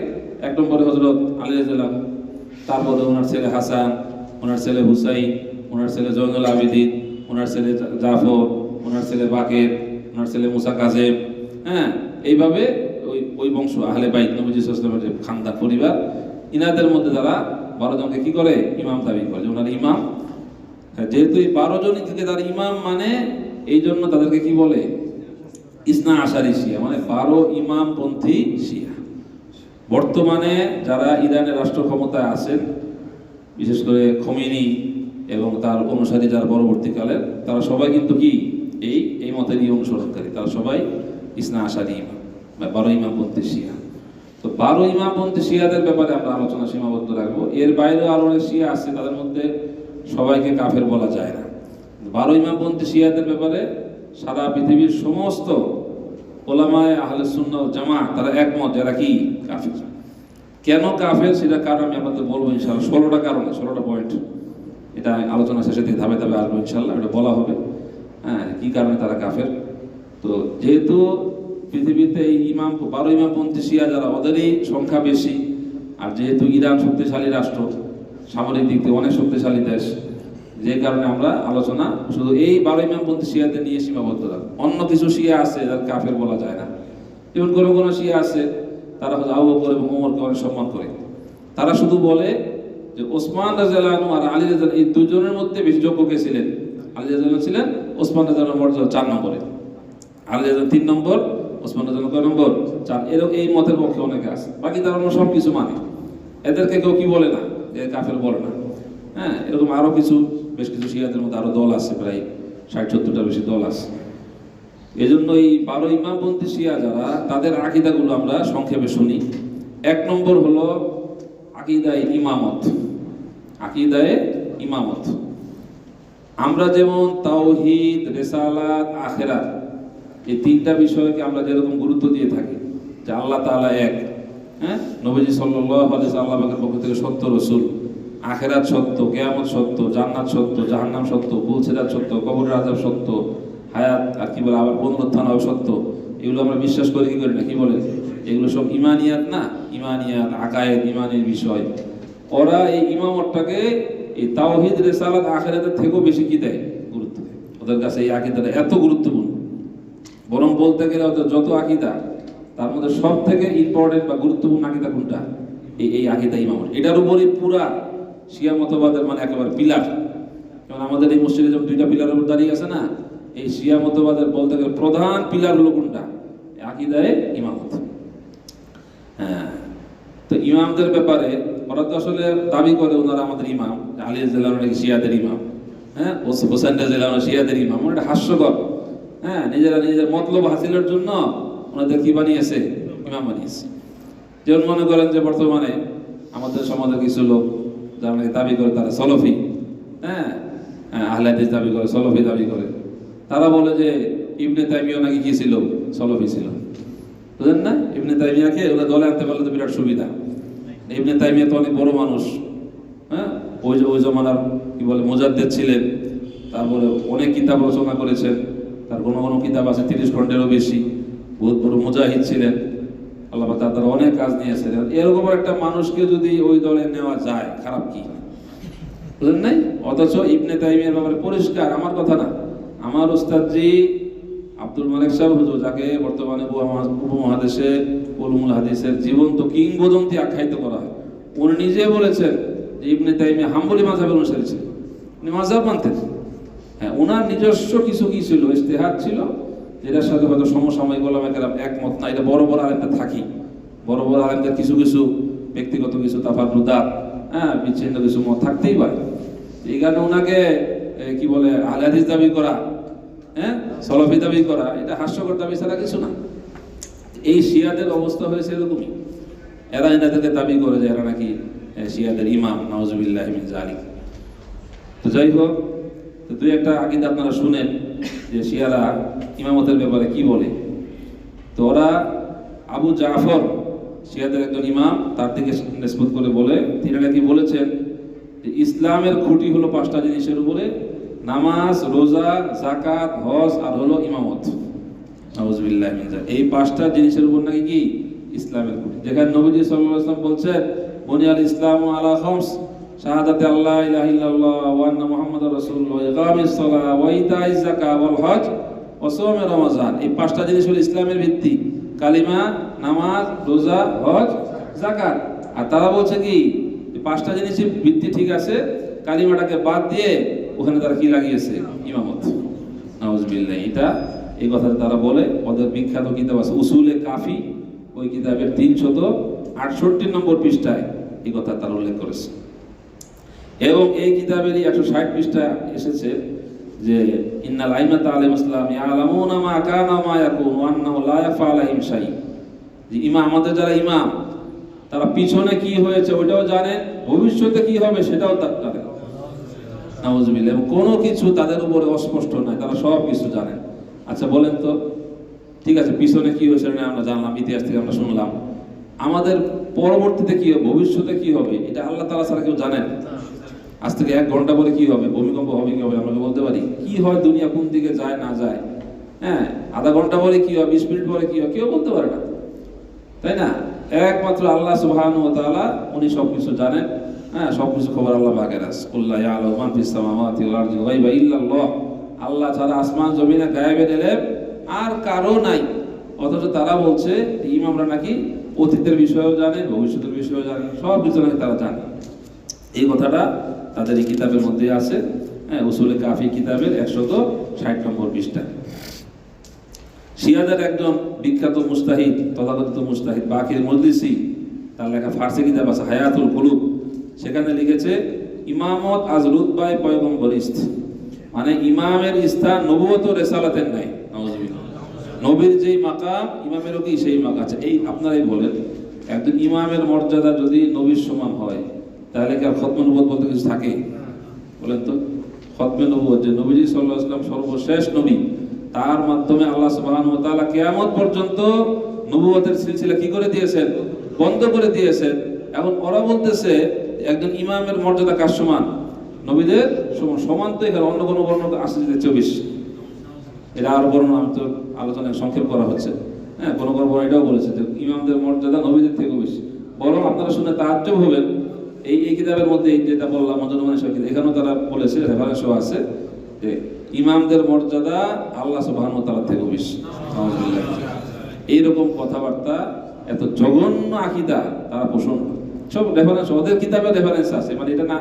1 নম্বরে হযরত আলী রাদিয়াল্লাহু আনহু, তারপরে ওনার ছেলে হাসান, ওনার ছেলে হুসাইন, ওনার ছেলে জয়নুল আবেদিন, ওনার ছেলে জাফর, ওনার ছেলে বাকের, ওনার ছেলে মুসা কাজেম। হ্যাঁ, এইভাবে ওই বংশ আহলে বাইত, নবীজি সাল্লাল্লাহু আলাইহি ওয়াসাল্লামের যে খানদান পরিবার, ইনাদের মধ্যে যারা 12 জনকে কি করে? ইমাম দাবি করে, যে ওনার ইমাম। যেহেতু এই 12 জনই থেকে তার ইমাম মানে, এই জন্য তাদেরকে কি বলে? ইসনা আশারি শিয়া, মানে 12 ইমামপন্থী শিয়া। বর্তমানে যারা ইরানের রাষ্ট্র ক্ষমতায় আছেন, বিশেষ করে খোমেনি এবং তার অনুসারী যারা পরবর্তীকালের, তারা সবাই কিন্তু কি এই মতেরই অনুসরণকারী। তারা সবাই ইসনা আশারি ইমাম, 12 ইমামপন্থী শিয়া। তো 12 ইমামপন্থী শিয়াদের ব্যাপারে আমরা আলোচনা সীমাবদ্ধ রাখবো। এর বাইরেও আরো অনেক শিয়া আছে, তাদের মধ্যে সবাইকে কাফের বলা যায় না। 12 ইমামপন্থী শিয়াদের ব্যাপারে সারা পৃথিবীর সমস্ত ওলামায়ে আহলে সুন্নাহ ওয়াল জামাআহ তারা একমত, যারা কি কাফের। কেন কাফের সেটা কারণ আমি আপনাদের বলবো ইনশাআল্লাহ। 16টা কারণে, 16টা পয়েন্ট, এটা আলোচনা শেষে দিয়ে ধাপে ধাপে আসবো ইনশাআল্লাহ, এটা বলা হবে। হ্যাঁ, কি কারণে তারা কাফের। তো যেহেতু পৃথিবীতে এই 12 ইমামপন্থী শিয়া যারা, ওদেরই সংখ্যা বেশি, আর যেহেতু ইরান শক্তিশালী রাষ্ট্র, সামরিক দিক থেকে অনেক শক্তিশালী দেশ, যে কারণে আমরা আলোচনা শুধু এই 12 ইমামপন্থী শিয়াদের নিয়ে সীমাবদ্ধ রাখবো। অন্য কিছু শিয়া আছে যাদের কাফের বলা যায় না। যেমন কোনো শিয়া আছে, তারা হচ্ছে আবু বকর এবং ওমরকে অনেক সম্মান করে। তারা শুধু বলে যে ওসমান রাদিয়াল্লাহু আনহু আর আলী রাদিয়াল্লাহু আনহু, এই দুজনের মধ্যে বেশি যোগ্য কে ছিলেন? আলী রাদিয়াল্লাহু আনহু ছিলেন। ওসমান রাদিয়াল্লাহু আনহু মর্যাদা 4 নম্বরে, আলী রাদিয়াল্লাহু আনহু 3 নম্বর, ওসমান রাদিয়াল্লাহু আনহু কয় নম্বর? 4। এরকম এই মতের পক্ষে অনেকে আছে। বাকি তারা সব কিছু মানে, এদেরকে কেউ কি বলে না, যে কাফের বলে না। হ্যাঁ, এরকম আরো বেশ কিছু শিয়াদের মধ্যে আরো দল আছে, প্রায় 60-70টার বেশি দল আছে। এই জন্য এই 12 ইমামপন্থী শিয়া যারা, তাদের আকীদাগুলো আমরা সংক্ষেপে শুনি। 1 নম্বর হলো আকীদায়ে ইমামত। আকীদায়ে ইমামত। আমরা যেমন তাওহীদ, রিসালাত, আখিরাত, এই 3টা বিষয়কে আমরা যেরকম গুরুত্ব দিয়ে থাকি, যে আল্লাহ তাআলা এক, হ্যাঁ, নবীজি সাল্লাল্লাহু আলাইহি ওয়াসাল্লাম আল্লাহ পাকের পক্ষ থেকে সত্য রাসূল, আখিরাত সত্য, কিয়ামত সত্য, জান্নাত সত্য, জাহান্নাম সত্য, ফুলসিরাত সত্য, কবরের আযাব সত্য, হায়াত আর কি বলে আবার পুনরুত্থান হবে সত্য। এগুলো আমরা বিশ্বাস করি কি করি না? কি বলে? এগুলো সব ইমানিয়াত না, ইমানিয়াত, আকায়েদ, ইমানের বিষয়। ওরা এই ইমামতটাকে এই তাওহীদ, রিসালাত, আখিরাতের থেকেও বেশি কি দেয়? গুরুত্ব দেয়। ওদের কাছে এই আকীদাটা এত গুরুত্বপূর্ণ, বরং বলতে গেলে ওদের যত আকীদা, তার মধ্যে সব থেকে ইম্পর্টেন্ট বা গুরুত্বপূর্ণ আকীদা কোনটা? এই আকীদা ইমামত। এটার উপরই পুরা শিয়া মতবাদের মানে একেবারে পিলার। যেমন আমাদের এই মসজিদে যেমন 2টা পিলারের উপর দাঁড়িয়ে আছে না, এই শিয়া মতবাদের বলতে গেলে প্রধান পিলার হলো কোনটা? আকীদায়ে ইমামত। হ্যাঁ, তো ইমামদের ব্যাপারে ওরা তো আসলে দাবি করে ওনারা আমাদের ইমাম, আলী রাদিয়াল্লাহু আনহু শিয়াদের ইমাম, হ্যাঁ, হোসেন রাদিয়াল্লাহু আনহু শিয়াদের ইমাম। এটা হাস্যকর। হ্যাঁ, নিজের মতলব হাসিলের জন্য ওনাদের কি বানিয়েছে? ইমাম বানিয়েছে। যেমন মনে করেন যে বর্তমানে আমাদের সমাজের কিছু লোক যারা নাকি দাবি করে তারা সলফি, হ্যাঁ, আহলে হাদিস দাবি করে, সলফি দাবি করে। তারা বলে যে ইবনে তাইমিয়া নাকি কি ছিল? সলফি ছিল। বুঝলেন না? ইবনে তাইমিয়াকে ওরা দলে আনতে পারলে তো বিরাট সুবিধা। ইবনে তাইমিয়া তো অনেক বড় মানুষ, হ্যাঁ, ওই জমানার কি বলে মুজাদ্দিদ ছিলেন। তারপরে অনেক কিতাব রচনা করেছেন, তার কোনো কিতাব আছে 30 খণ্ডেরও বেশি। বহুত বড় মুজাহিদ ছিলেন, আল্লাহ পাক তার দ্বারা অনেক কাজ নিয়েছেন। এরকম একটা মানুষকে যদি ওই দলে নেওয়া যায়, খারাপ কি? বুঝলেন নাই? অথচ ইবনে তাইমিয়ার ব্যাপারে পরিষ্কার, আমার কথা না, আমার উস্তাদজি আব্দুল মালিক সাহেব হুজুর, যাকে বর্তমানে উপমহাদেশে উলুমুল হাদিসের জীবন্ত কিংবদন্তি আখ্যায়িত করা হয়, উনি নিজে বলেছেন যে ইবনে তাইমিয়া হাম্বলি মাযহাবের অনুসারী ছিলেন। উনি মাযহাব মানতেন। হ্যাঁ, ওনার নিজস্ব কিছু কি ছিল? ইজতিহাদ ছিল, যেটার সাথে হয়তো সমসাময়িক ওলামায়ে কেরাম একমত না। এটা বড় আলেমদের থাকি, বড় আলেমদের কিছু ব্যক্তিগত কিছু তাফাররুদাত, হ্যাঁ, বিচ্ছিন্ন কিছু মত থাকতেই পারে। এই কারণে ওনাকে কি বলে আহলে হাদিস দাবি করা, সলফি দাবি করা, এটা হাস্যকর দাবি ছাড়া কিছু না। এই শিয়াদের অবস্থা হয়েছে এরকমই। এরা এনাদেরকে দাবি করে যে এরা নাকি শিয়াদের ইমাম, নাউজুবিল্লাহ মিন যালিক। তো যাই হোক, তো দুই একটা আকীদা আপনারা শুনেন যে শিয়ারা ইমামতের ব্যাপারে কি বলে। তো ওরা আবু জাফর শিয়াদের একজন ইমাম, তার দিকে নিসবত করে বলে, তিনি নাকি বলেছেন যে ইসলামের খুঁটি হলো 5টা জিনিসের উপরে, নামাজ, রোজা, যাকাত, হজ আর হলো ইমামত। নাউজুবিল্লাহ মিন যালিক। এই 5টা জিনিসের উপর নাকি কি ইসলামের খুঁটি। যেখানে নবীজি সাল্লাল্লাহু আলাইহি ওয়াসাল্লাম বলছেন বুনিয়াল ইসলামু আলা খামস, শাহাদাতে আল্লাহ ইলাহা ইল্লাল্লাহ ওয়া আন্না মুহাম্মাদুর রাসূলুল্লাহ, ইকামিস সালাহ ওয়া ইতাইজ যাকাত ওয়াল হজ ওয়া সাওম রমাজান। এই 5টা জিনিস হলো ইসলামের ভিত্তি, কালিমা, নামাজ, রোজা, হজ, যাকাত। আর তারা বলছে কি 5টা জিনিসের ভিত্তি ঠিক আছে, কালিমাটাকে বাদ দিয়ে ওখানে তারা কি লাগিয়েছে, ইমামত। নাউজুবিল্লাহ। এই কথা তারা বলে। ওদের বিখ্যাত কিতাব আছে উসুলে কাফি, ওই কিতাবের 368 নম্বর পৃষ্ঠায় এই কথা তারা উল্লেখ করেছে। এবং এই কিতাবেরই 160 পৃষ্ঠা এসেছে যে ইন্নাল আইমাতা আলাইহিস সালাম ইয়ালামুনা মা কানা মা ইয়াকুন ওয়া আন্নাহু লা ইয়াফা আলাইহিম শাই। যে ইমাম, আমাদের যারা ইমাম, তারা পিছনে কি হয়েছে ওটাও জানে, ভবিষ্যতে কি হবে সেটাও জানে। নাউজুবিল্লাহ। এবং কোনো কিছু তাদের উপরে অস্পষ্ট নয়, তারা সব কিছু জানেন। আচ্ছা বলেন তো, ঠিক আছে পিছনে কি হয়েছে আমরা জানলাম, ইতিহাস থেকে আমরা শুনলাম, আমাদের পরবর্তীতে কি হবে, ভবিষ্যতে কি হবে, এটা আল্লাহ তাআলা ছাড়া কেউ জানেন? আজ থেকে 1 ঘন্টা পরে কি হবে, ভূমিকম্প হবে কি হবে আমরা বলতে পারি? কি হয়, দুনিয়া কোন দিকে যায় না যায়, আধা ঘন্টা পরে কি হয়, 20 মিনিট পরে কি হয়, কেউ বলতে পারে না, তাই না? একমাত্র আল্লাহ সুবহানাহু ওয়া তাআলা, উনি সবকিছু জানেন। সবকিছু খবর আল্লাহ পাকের আছে। কুল্লা ইয়ালামু মান ফিস সামাওয়াতি ওয়াল আরদি গায়বা ইল্লাল্লাহ। আল্লাহ ছাড়া আসমান জমিনে গায়েবের ইলম আর কারো নাই। অথচ তারা বলছে ইমামরা নাকি অতীতের বিষয়েও জানেন, ভবিষ্যতের বিষয়েও জানেন, সব কিছু নাকি তারা জানে। এই কথাটা তাদের এই কিতাবের মধ্যে আছে, উসুলে কাফি কিতাবের 160 নম্বর পৃষ্ঠা। শিয়াদের একজন বিখ্যাত মুস্তাহিদ, তথাকথিত মুস্তাহিদ বাকির মজলিসি, তার লেখা ফার্সি কিতাব আছে হায়াতুল কুলুব। সেখানে লিখেছে ইমামত আজ রুতবায়ে পয়গম্বরিস্ত, মানে ইমামের স্থান নবুয়ত ও রিসালাতের নাই। নাউজুবিল্লাহ। নবীর যেই মাকাম, ইমামেরও কি সেই মাকাম আছে? এই আপনারাই বলেন, একজন ইমামের মর্যাদা যদি নবীর সমান হয়, তাহলে কি আর খতমে নবুয়ত বলতে কিছু থাকে? বলেন তো, খতমে নবুয়ত, যে নবীজি সাল্লাল্লাহু আলাইহি ওয়াসাল্লাম সর্বশেষ নবী, তার মাধ্যমে আল্লাহ সুবহানাহু ওয়া তাআলা কিয়ামত পর্যন্ত নবুয়তের সিলসিলা কি করে দিয়েছেন, বন্ধ করে দিয়েছেন। এখন ওরা বলতেছে একজন ইমামের মর্যাদা কার সমান? নবীদের সমান। তো এখানে অন্য কোনো বর্ণনা আসছে 24, এটা আরো বর্ণনা, আমি তো আলোচনায় সংক্ষেপ করা হচ্ছে। কোনো বর্ণনা এটাও বলেছে যে ইমামদের মর্যাদা নবীদের থেকেও বেশি। বরং আপনারা শুনে তাজ্জব হবেন, এই কিতাবের মধ্যে যেটা বললাম মজনুমানে শহীদ, এখানেও তারা বলেছে, রেফারেন্সও আছে যে ইমামদের মর্যাদা আল্লাহ সুবহানাহু ওয়া তাআলা থেকেও বেশি। এইরকম কথাবার্তা, এত জঘন্য আকীদা তারা পোষণ করে। সব রেফারেন্স, ওদের কিতাবে রেফারেন্স আছে, মানে এটা না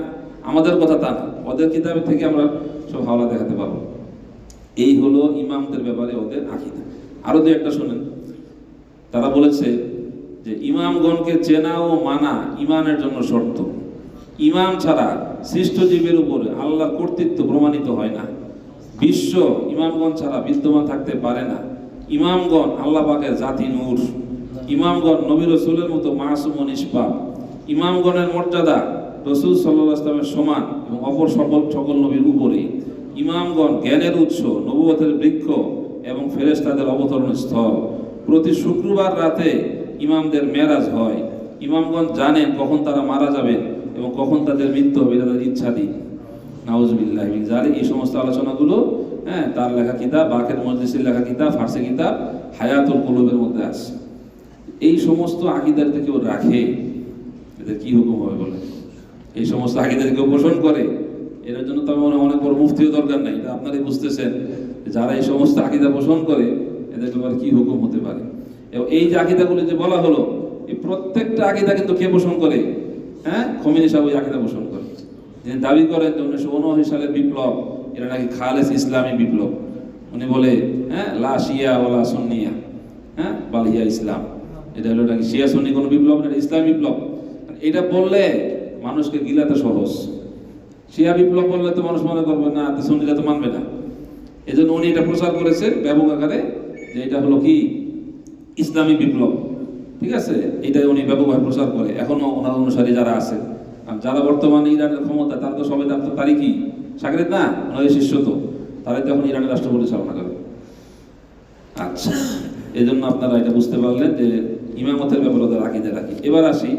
আমাদের কথা তা না, ওদের কিতাবের থেকে আমরা সব হাওলা দেখাতে পারবো। এই হলো ইমামদের ব্যাপারে ওদের আকীদা। আরো দু একটা শুনেন। তারা বলেছে যে ইমামগণকে চেনা ও মানা ইমানের জন্য শর্ত। ইমাম ছাড়া সৃষ্ট জীবের উপরে আল্লাহর কর্তৃত্ব প্রমাণিত হয় না। বিশ্ব ইমামগণ ছাড়া বিদ্যমান থাকতে পারে না। ইমামগণ আল্লাহ পাকের জাতি নূর। ইমামগণ নবী রাসূলের মতো মাসুম ও নিষ্পাপ। ইমামগণের মর্যাদা রাসূল সাল্লাল্লাহু আলাইহি ওয়াসাল্লামের সমান এবং অপর সকল নবীর উপরে। ইমামগণ জ্ঞানের উৎস, নবুয়তের বৃক্ষ এবং ফেরেশতাদের অবতরণ স্থল। প্রতি শুক্রবার রাতে ইমামদের মেরাজ হয়। ইমামগণ জানেন কখন তারা মারা যাবেন এবং কখন তাদের মৃত্যু হবে, তাদের ইচ্ছাধীন। নাউজুবিল্লাহ মিন যালিক। এই সমস্ত আলোচনাগুলো তার লেখা কিতাব, বাকের মজলিসের লেখা কিতাব, ফার্সি কিতাব হায়াতুল কুলুবের মধ্যে আছে। এই সমস্ত আকীদার কেউ রাখে, এদের কি হুকুম হবে বলে? এই সমস্ত আকীদার কেউ পোষণ করে, এর জন্য তো অনেক বড় মুফতিও দরকার নাই। এটা আপনারাই বুঝতেছেন, যারা এই সমস্ত আকীদা পোষণ করে এদের ব্যাপারে কি হুকুম হতে পারে। এবং এই যে আকীদাগুলো যে বলা হলো, এই প্রত্যেকটা আকীদা কিন্তু কে পোষণ করে? খোমেনি সাহেব ওই আকীদা পোষণ করে। যিনি দাবি করেন যে 1979 সালের বিপ্লব এটা নাকি খালেস ইসলামী বিপ্লব। উনি বলে লা শিয়া ওয়ালা সুন্নিয়া, বাল হিয়া ইসলাম। এটা হলো নাকি শিয়া সুন্নি কোনো বিপ্লব না, এটা ইসলাম বিপ্লব। এটা বললে মানুষকে গিলাতে সহজ। শিয়া বিপ্লব বললে তো মানুষ মনে করবে না, সুন্নিরা তো মানবে না। এই জন্য উনি এটা প্রচার করেছে ব্যাপক আকারে যে এটা হলো কি ইসলামী বিপ্লব, ঠিক আছে, এটা উনি ব্যাপকভাবে প্রচার করে। এখনো ওনার অনুসারী যারা আছে, আর যারা বর্তমানে ইরানের ক্ষমতা, তারা তো সবাই তারই কি সাগরেদ না, ওনাদের শিষ্য, তো তারাই তো এখন ইরানের রাষ্ট্র পরিচালনা করে। আচ্ছা, এই জন্য আপনারা এটা বুঝতে পারলেন যে ইমামতের ব্যাপারে ওদের আকিদা রাখি। এবার আসি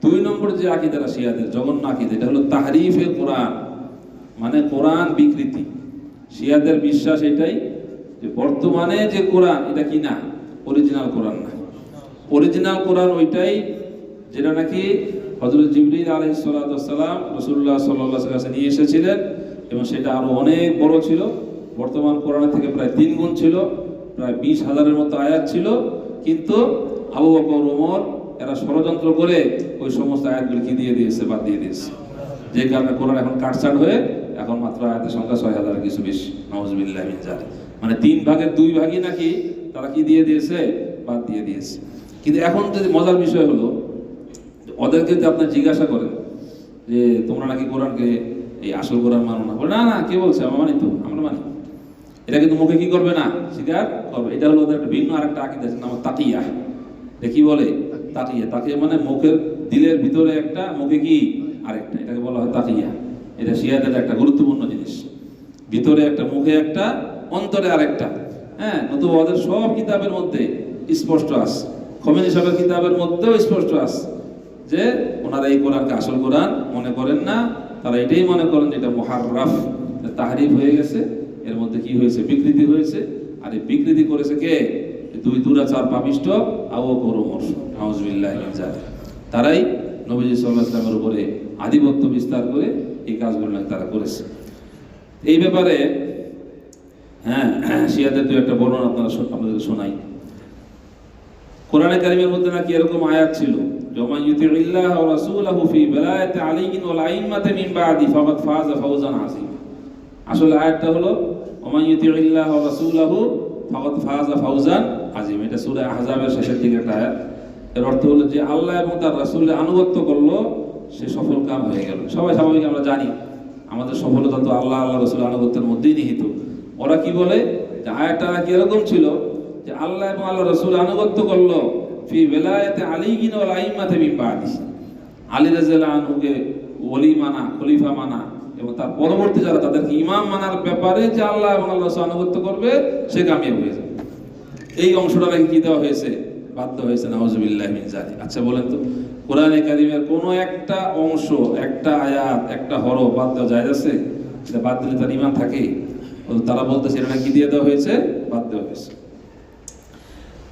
2 নম্বর যে আকিদারা শিয়াদের জঘন্য আকিদা, এটা হলো তাহরিফে কোরআন, মানে কোরআন বিকৃতি। শিয়াদের বিশ্বাস এটাই যে বর্তমানে যে কোরআন এটা কি না, অরিজিনাল কোরআন না। অরিজিনাল কোরআন ওইটাই যেটা নাকি হযরত জিবরীল আলাইহিস সালাতু ওয়াস সালাম রাসূলুল্লাহ সাল্লাল্লাহু আলাইহি ওয়াসাল্লাম নিয়ে এসেছিলেন, এবং সেটা আরো অনেক বড় ছিল, বর্তমান কোরআনের থেকে প্রায় 3 গুণ ছিল, প্রায় 20,000-এর মতো আয়াত ছিল। কিন্তু আবু বকর, ওমর এরা ষড়যন্ত্র করে ওই সমস্ত আয়াতগুলো কি দিয়ে দিয়েছে, বাদ দিয়ে দিয়েছে, যে কারণে কোরআন এখন কাটছাট হয়ে এখন মাত্র আয়াতের সংখ্যা 6,000 কিছু বেশি। নাউযুবিল্লাহি মিন যালিক, মানে 3 ভাগের 2 ভাগই নাকি তারা কি দিয়ে দিয়েছে, বাদ দিয়ে দিয়েছে। কিন্তু এখন যদি মজার বিষয় হলো, ওদেরকে যদি আপনি জিজ্ঞাসা করেন যে তোমরা নাকি কোরআনকে এই আসল কোরআন মানো না, বলে না না, কে বলছে, আমরা মানি, তো আমরা মানি। এটা কিন্তু মুখে কি করবে না, স্বীকার করবে। এটা হলো ওদের একটা ভিন্ন আরেকটা আকীদা আছে, নাম তাকিয়া। এটা কি বলে, তাকিয়া। তাকিয়া মানে মুখের, দিলের ভিতরে একটা, মুখে কি আরেকটা, এটাকে বলা হয় তাকিয়া। এটা শিয়াদের একটা গুরুত্বপূর্ণ জিনিস, ভিতরে একটা, মুখে একটা, অন্তরে আরেকটা। হ্যাঁ, নতুবা ওদের সব কিতাবের মধ্যে স্পষ্ট আছে, খমেনী সাহেবের কিতাবের মধ্যেও স্পষ্ট আছে যে ওনারা এই কোরআনকে আসল কোরআন মনে করেন না, তারা এটাই মনে করেন যে এটা মুহাররাফ, তাহরিফ হয়ে গেছে, এর মধ্যে কি হয়েছে, বিকৃতি হয়েছে। আর এই বিকৃতি করেছে কে, 2 দুরাচার পাপিষ্ঠ আবু বকর, ওমর, নাউযুবিল্লাহি মিন যালিক। তারাই নবীজি সাল্লাল্লাহু আলাইহি ওয়াসাল্লামের উপরে আধিপত্য বিস্তার করে এই কাজগুলো তারা করেছে। এই ব্যাপারে হ্যাঁ, শিয়াদের 2-1টা বর্ণনা আপনাদের শোনাই। কোরআনে কারীমের মধ্যে নাকি এরকম আয়াত ছিল, ওয়া ইউতিউল্লাহ ওয়া রাসূলহু ফি বেলায়াতি আলাইহিন ওয়াল আইম্মাতি মিন বাদি ফাকাদ ফাযা ফাওজান আযীমা। আসলে আয়াতটা হলো ওয়া ইউতিউল্লাহ ওয়া রাসূলহু ফাকাদ ফাযা ফাওজান আযীমা। এটা সূরা আহজাবের শেষের দিকের একটা আয়াত। এর অর্থ হলো যে আল্লাহ এবং তার রাসূলের আনুগত্য করলো, সে সফল কাম হয়ে গেল। সবাই স্বাভাবিক আমরা জানি আমাদের সফলতা তো আল্লাহ রাসূলের আনুগত্যের মধ্যেই নিহিত। ওরা কি বলে যে আয়াতটা নাকি এরকম ছিল যে আল্লাহ এবং আল্লাহ রাসূল আনুগত্য করলো ফি বেলায়াতি আলাইহিন ওয়াল আইম্মাতি মিন বাদি, আলী রাদিয়াল্লাহু আনহুকে ওলি মানা, খলিফা মানা, এবং তার পরবর্তী যারা তাদেরকে ইমাম মানার ব্যাপারে যে আল্লাহ এবং আল্লাহ রাসূল আনুগত্য করবে, সে কামিয়াব হয়ে যাবে। এই অংশটা নাকি কি দেওয়া হয়েছে, বাধ্য হয়েছে। নাউযুবিল্লাহি মিন যালিক। আচ্ছা বলেন তো, কোরআনে কারীমের কোনো একটা অংশ, একটা আয়াত, একটা হরফ বাদ দেওয়া যায় আছে? এটা বাদ দিলে তার ঈমান থাকে? তারা বলতেছে এটা নাকি দিয়ে দেওয়া হয়েছে, বাদ দেওয়া হয়েছে।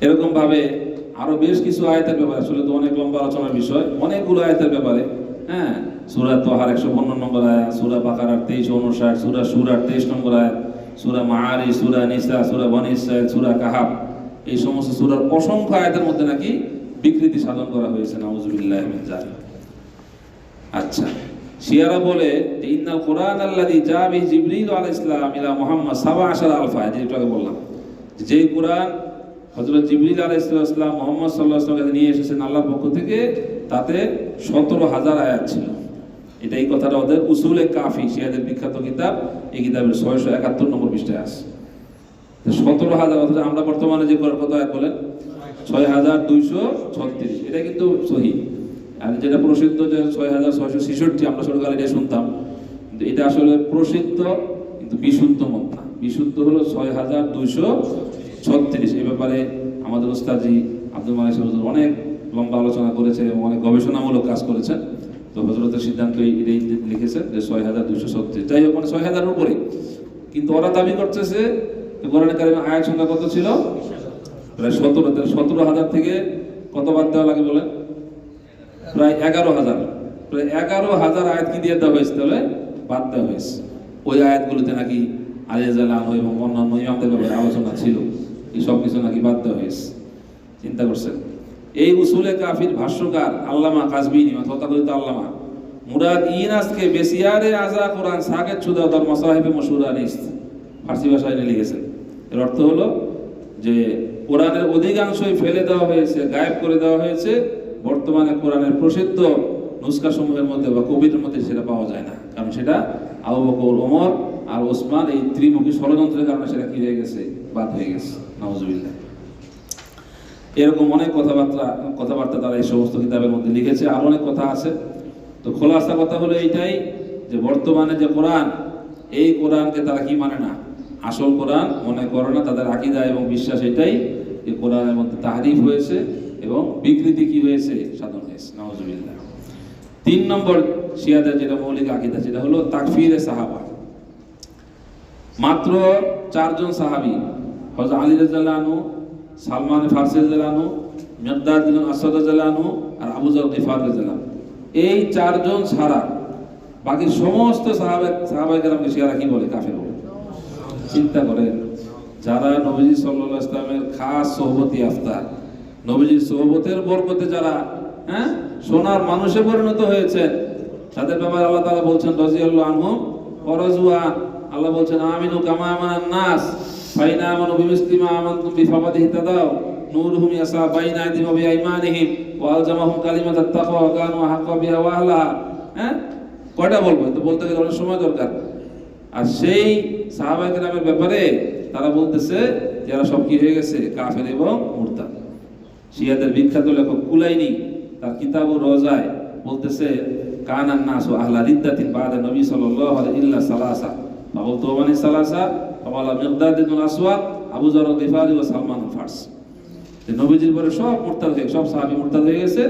এরকম ভাবে আরো বেশ কিছু আয়াতের ব্যাপারে, আসলে তো অনেক লম্বা আলোচনার বিষয়, অনেকগুলো আয়াতের ব্যাপারে। হ্যাঁ, সূরা তাহার 155 নম্বর আয়াত, সূরা বাকারার 23-59, সূরা সূরার 23 নম্বর আয়াত, সূরা মাআরিজ, সূরা নিসা, সূরা বনী ইসরাঈল, সূরা কাহাফ, এই সমস্ত সূরার অসংখ্য আয়াতের মধ্যে নাকি বিকৃতি সাধন করা হয়েছে। নাউযুবিল্লাহি মিন যালিক। আচ্ছা, শিয়ারা বলে যে ইন্নাল কোরআন আল্লাযী জাআ বিহি জিবরিল আলাইহিস সালাম ইলা মুহাম্মদ 17,000 আয়াত, যেটা আগে বললাম, যে কোরআন হযরত জিবরিল আলাইহিস সালাম মুহাম্মদ সাল্লাল্লাহু আলাইহি ওয়াসাল্লাম নিয়ে এসেছেন আল্লাহর পক্ষ থেকে, তাতে 17,000 আয়াত ছিল। এটা এই কথাটা ওদের উসুলে কাফি, শিয়াদের বিখ্যাত কিতাব, এই কিতাবের 671 নম্বর পৃষ্ঠায় আছে। 17,000, অথচ আমরা বর্তমানে যে কত আয়াত বলেন, 6,236। এটা কিন্তু সহিহ। আর যেটা প্রসিদ্ধ যে 6,666, আমরা ছোটকালে এটা শুনতাম, কিন্তু এটা আসলে প্রসিদ্ধ কিন্তু বিশুদ্ধ মত না। বিশুদ্ধ হলো 6,236। এই ব্যাপারে আমাদের ওস্তাদজি আব্দুল মালিক সাহেব অনেক লম্বা আলোচনা করেছে এবং অনেক গবেষণামূলক কাজ করেছেন। তো হযরতের সিদ্ধান্ত এটাই লিখেছেন যে 6,236। যাই হোক, মানে 6,000-এর উপরে। কিন্তু ওরা দাবি করতেছে কোরআনে কারীমে আয়াত সংখ্যা কত ছিল, প্রায় 17। 17,000 থেকে কত বাদ দেওয়া লাগে বলেন, প্রায় 11,000। প্রায় 11,000 আয়াত কি দিয়ে দেওয়া হয়েছে, তাহলে বাদ দেওয়া হয়েছে। ওই আয়াতগুলোতে নাকি আলী রাদিয়াল্লাহু আনহু এবং অন্যান্য ইমামদের ব্যাপারে আলোচনা ছিল, এই সব কিছু নাকি বাদ দেওয়া হয়েছে। চিন্তা করছেন? এই উসুলে কাফির ভাষ্যকার আল্লামা কাজবিনী, তথাকথিত আল্লামা মুরাদ ইনাসকে বেসিয়ারে আযা কোরআন সাকেত সুদা দর মাসাহিবে মশহুরা নিস, ফার্সি ভাষায় লিখেছেন। এর অর্থ হলো যে কোরআনের অধিকাংশই ফেলে দেওয়া হয়েছে, গায়েব করে দেওয়া হয়েছে। বর্তমানে কোরআনের প্রসিদ্ধ নুসখা সমূহের মধ্যে বা কবির মধ্যে সেটা পাওয়া যায় না। কারণ সেটা আবু বকর, ওমর আর ওসমান এই ত্রিমুখী ষড়যন্ত্রের কারণে সেটা কি হয়ে গেছে, বাদ হয়ে গেছে। নাউজুবিল্লাহ। এরকম অনেক কথাবার্তা তারা এই সমস্ত কিতাবের মধ্যে লিখেছে, আর অনেক কথা আছে। তো খোলাসা কথা হলো এইটাই যে বর্তমানে যে কোরআন, এই কোরআনকে তারা কি মানে না, আসল কোরআন মনে করে না। তাদের আকীদা এবং বিশ্বাস এটাই যে কোরআনের মধ্যে তাহরিফ হয়েছে এবং বিকৃতি কি হয়েছে, সাধন হয়েছে। নাউজুবিল্লাহ। 3 নম্বর শিয়াদের যেটা মৌলিক আকীদা, যেটা হলো তাকফিরে সাহাবা। মাত্র 4 জন সাহাবী, হযরত আলী রাদিয়াল্লাহু আনহু, সালমান ফারসি রাদিয়াল্লাহু আনহু, মিকদাদ বিন আসওয়াদ রাদিয়াল্লাহু আনহু আর আবু যর গিফার রাদিয়াল্লাহু আনহু, এই 4 জন ছাড়া বাকি সমস্ত সাহাবায়ে কেরামকে শিয়ারা কি বলে, কাফের বলে। চিন্তা করেন, যারা নবীজি সাল্লাল্লাহু আলাইহি ওয়াসাল্লামের খাস সোহবতি আফতার, নবীজির সোহবতের বরকতে যারা সোনার মানুষে পরিণত হয়েছেন, তাদের ব্যাপারে আল্লাহ তাআলা বলছেন রাদিয়াল্লাহু আনহুম ওয়া রাযু আন। আল্লাহ বলছেন আমিনু কামা আমানান নাস ফাইনা আমানু বিমিসলি মা আমানতুম বিফাওয়াদিহি তাদাও নূরুহুম ইয়াসা বাইনা আইদিহিম ওয়া বিআইমানিহিম ওয়া আলজামাহুম কালিমাতাত তাকওয়া ওয়া কানু হাক্কা বিহা ওয়া আহলাহা। কয়টা বলবো, তো বলতে গেলে অনেক সময় দরকার। আর সেই সাহাবায়ে কেরামের ব্যাপারে তারা বলতেছে যারা সব কি হয়ে গেছে, কাফের এবং মুরতাদ। শিয়াদের বিখ্যাত লেখক কুলাইনি তার কিতাবুর রওজায় বলতেছে কানান নাসু আহলা রিদ্দাতিন বাদা নবী সাল্লাল্লাহু আলাইহি ইল্লা সালাসা ফাকুলতু ওয়া মানি সালাসা ফাওয়ালা মিকদাদ বিন আসওয়াদ আবু যর গিফারি ওয়া সালমান ফারসি। যে নবীজির পরে সব মুরতাদ হয়ে, সব সাহাবী মুরতাদ হয়ে গেছে,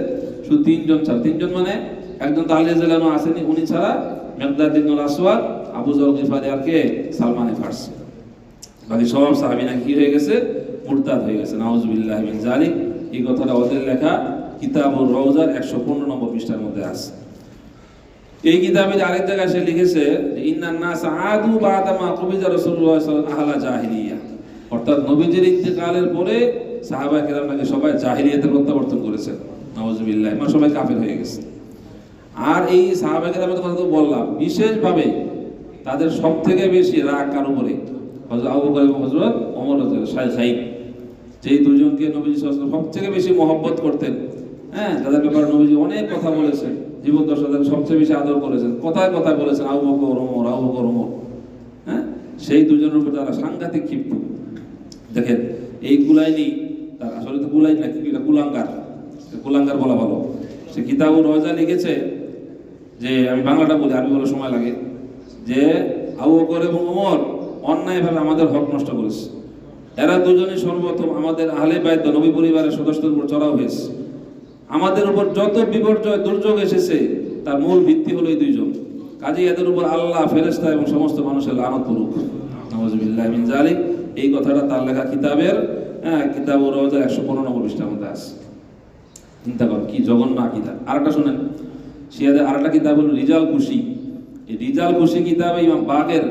শুধু 3 জন ছাড়া। 3 জন মানে একজন তো আলী রাদিয়াল্লাহু আনহু আসেনি, উনি ছাড়া মিকদাদ বিন আসওয়াদ, আবু যর গিফারি আর কে, সালমান ফারসি। বাকি সব সাহাবী নাকি কি হয়ে গেছে, মুরতাদ হয়ে গেছে। নাউজুবিল্লাহি মিন যালিক। এই কথাটা ওদের লেখা কিতাবুর রওজার 115 নম্বর পৃষ্ঠার মধ্যে আছে। এই কিতাবের আরেক জায়গায় সে লিখেছে যে ইন্নান নাস আদু বাদা মা কুবিজা রাসূলুল্লাহ সাল্লাল্লাহু আলাইহি আহলা জাহিলিয়া, অর্থাৎ নবীজির ইন্তেকালের পরে সাহাবায়ে কেরাম নাকি সবাই জাহিলিয়াতে প্রত্যাবর্তন করেছেন। নাউজুবিল্লাহ, মানে সবাই কাফের হয়ে গেছে। আর এই সাহাবায়ে কেরামের কথা তো বললাম, বিশেষভাবে তাদের সবথেকে বেশি রাগ কার উপরে, হযরত আবু বকর এবং হযরত ওমর রাদিয়াল্লাহু শাইখাইন, যেই দুজনকে নবীজি সাল্লাল্লাহু আলাইহি ওয়াসাল্লাম সবথেকে বেশি মহব্বত করতেন। তাদের ব্যাপারে নবীজি অনেক কথা বলেছেন, জীবদ্দশায় তাদের সবচেয়ে বেশি আদর করেছেন, কথায় কথায় বলেছেন আবু বকর ওমর, আবু বকর ওমর। সেই দুজনের উপর তারা সাংঘাতিক ক্ষিপ্ত। দেখেন এই কুলাইনি, তার আসলে তো কুলাইনি না, এটা কুলাঙ্গার বলা ভালো। সে কিতাবুর রওজা লিখেছে যে, আমি বাংলাটা বলি, আরবি বলার সময় লাগে, যে আবু বকর এবং ওমর অন্যায়ভাবে আমাদের হক নষ্ট করেছে। এরা দুজনই সর্বপ্রথম আমাদের আহলে বাইত নবী পরিবারের সদস্যদের উপর চড়াও হয়েছে। আমাদের উপর যত বিপর্যয় দুর্যোগ এসেছে তার মূল ভিত্তি হলো এই 2 জন। কাজেই এদের উপর আল্লাহ, ফেরেশতা এবং সমস্ত মানুষের লানত করুক। নাউজুবিল্লাহি মিন যালিক। এই কথাটা তার লেখা কিতাবের কিতাবুর রওজার 115 নম্বর পৃষ্ঠার মধ্যে আছে। চিন্তা করেন কি জঘন্য আকীদা। আরেকটা শুনেন, শিয়াদের আরেকটা কিতাব হলো রিজাল কুশি। এই রিজাল কুশি কিতাবে ইমাম বাকের,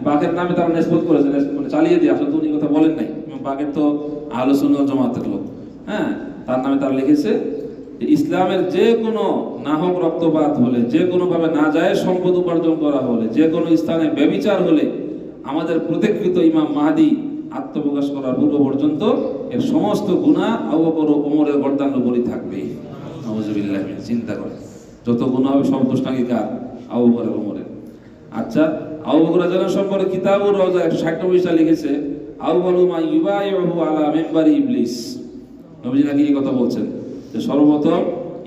বাকের নামে তারা নিসবত করেছেন, মানে চালিয়ে দিয়ে, আসলে তো উনি কথা বলেন নাই। ইমাম বাকের তো আহলে সুন্নাত ওয়াল জামাতের লোক। তার নামে তারা লিখেছে যে ইসলামের যে কোনো নাহক রক্তপাত হলে, যে কোনোভাবে না যায় সম্পদ উপার্জন করা হলে, যে কোনো স্থানে ব্যভিচার হলে, আমাদের প্রতীক্ষিত ইমাম মাহদী আত্মপ্রকাশ করার পূর্ব পর্যন্ত এর সমস্ত গুনাহ আবু বকর ও ওমরের গর্দানের উপরই থাকবে। নাউজুবিল্লাহ। চিন্তা করে যত গুনাহ হবে সব দোষ নাকি কার, আবু বকর এবং ওমরের। আচ্ছা, আবু বকর রাদিয়াল্লাহু আনহু সম্পর্কে কিতাবুর রওজা 160 পৃষ্ঠা লিখেছে আউয়ালু মা ইউবাইহু আলা মিম্বারি ইবলিস। নবীজি নাকি এই কথা বলছেন যে সর্বপ্রথম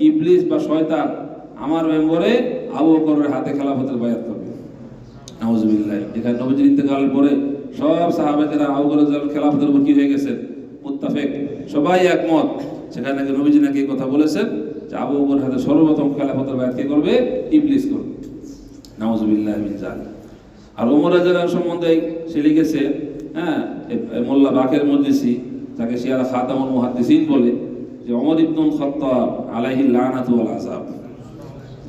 ইবলিস বা শয়তান আমার মেম্বরে আবু বকরের হাতে খেলাফতের বায়াত করবে। নাউজুবিল্লাহ। এখানে নবীজির ইন্তেকালের পরে সব সাহাবায়ে কেরাম আবু বকর রাদিয়াল্লাহু খেলাফতের উপর কি হয়ে গেছে, মুত্তাফিক, সবাই একমত। সেখানে নাকি নবীজি নাকি এই কথা বলেছেন যে আবু বকরের হাতে সর্বপ্রথম খেলাফতের বায়াত কে করবে, ইবলিস করবে। নাউজুবিল্লাহি মিন যালিক। আর ওমর রাদিয়াল্লাহু আনহু সম্বন্ধে সে লিখেছে, মোল্লা বাকের মজলিসি, তাকে শিয়ারা খাতামুল মুহাদ্দিসিন বলে, যে ওমর ইবনুল খাত্তাব আলাইহি লানাতু ওয়াল আযাব,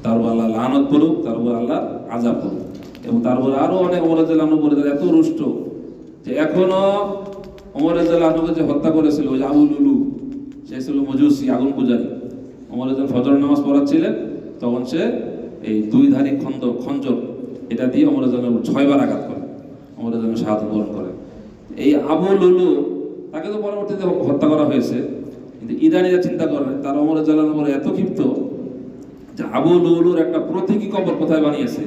তার উপর আল্লাহ লানত করুক, তার উপর আল্লাহ আযাব করুক। এবং তার উপর আরো অনেক ওমর রাদিয়াল্লাহু আনহু পরে এত রুষ্ট যে এখনো ওমর রাদিয়াল্লাহু আনহুকে যে হত্যা করেছিল ওই আবু লুলু, সে ছিল মজুসি, আগুন পূজারী। ওমর যখন ফজর নামাজ পড়াচ্ছিলেন তখন সে এই 2 ধারী খঞ্জর এটা দিয়ে ওমর রাদিয়াল্লাহু আনহু 6 বার আঘাত করে, ওমর রাদিয়াল্লাহু আনহু শাহাদাত বরণ করে। এই আবু লুলু তাকে তো পরবর্তীতে হত্যা করা হয়েছে, কিন্তু ইরানিরা চিন্তা করেন তারা ওমর রাদিয়াল্লাহু আনহু এত ক্ষিপ্ত যে আবু লুলুর একটা প্রতীকী কবর কোথায় বানিয়েছে?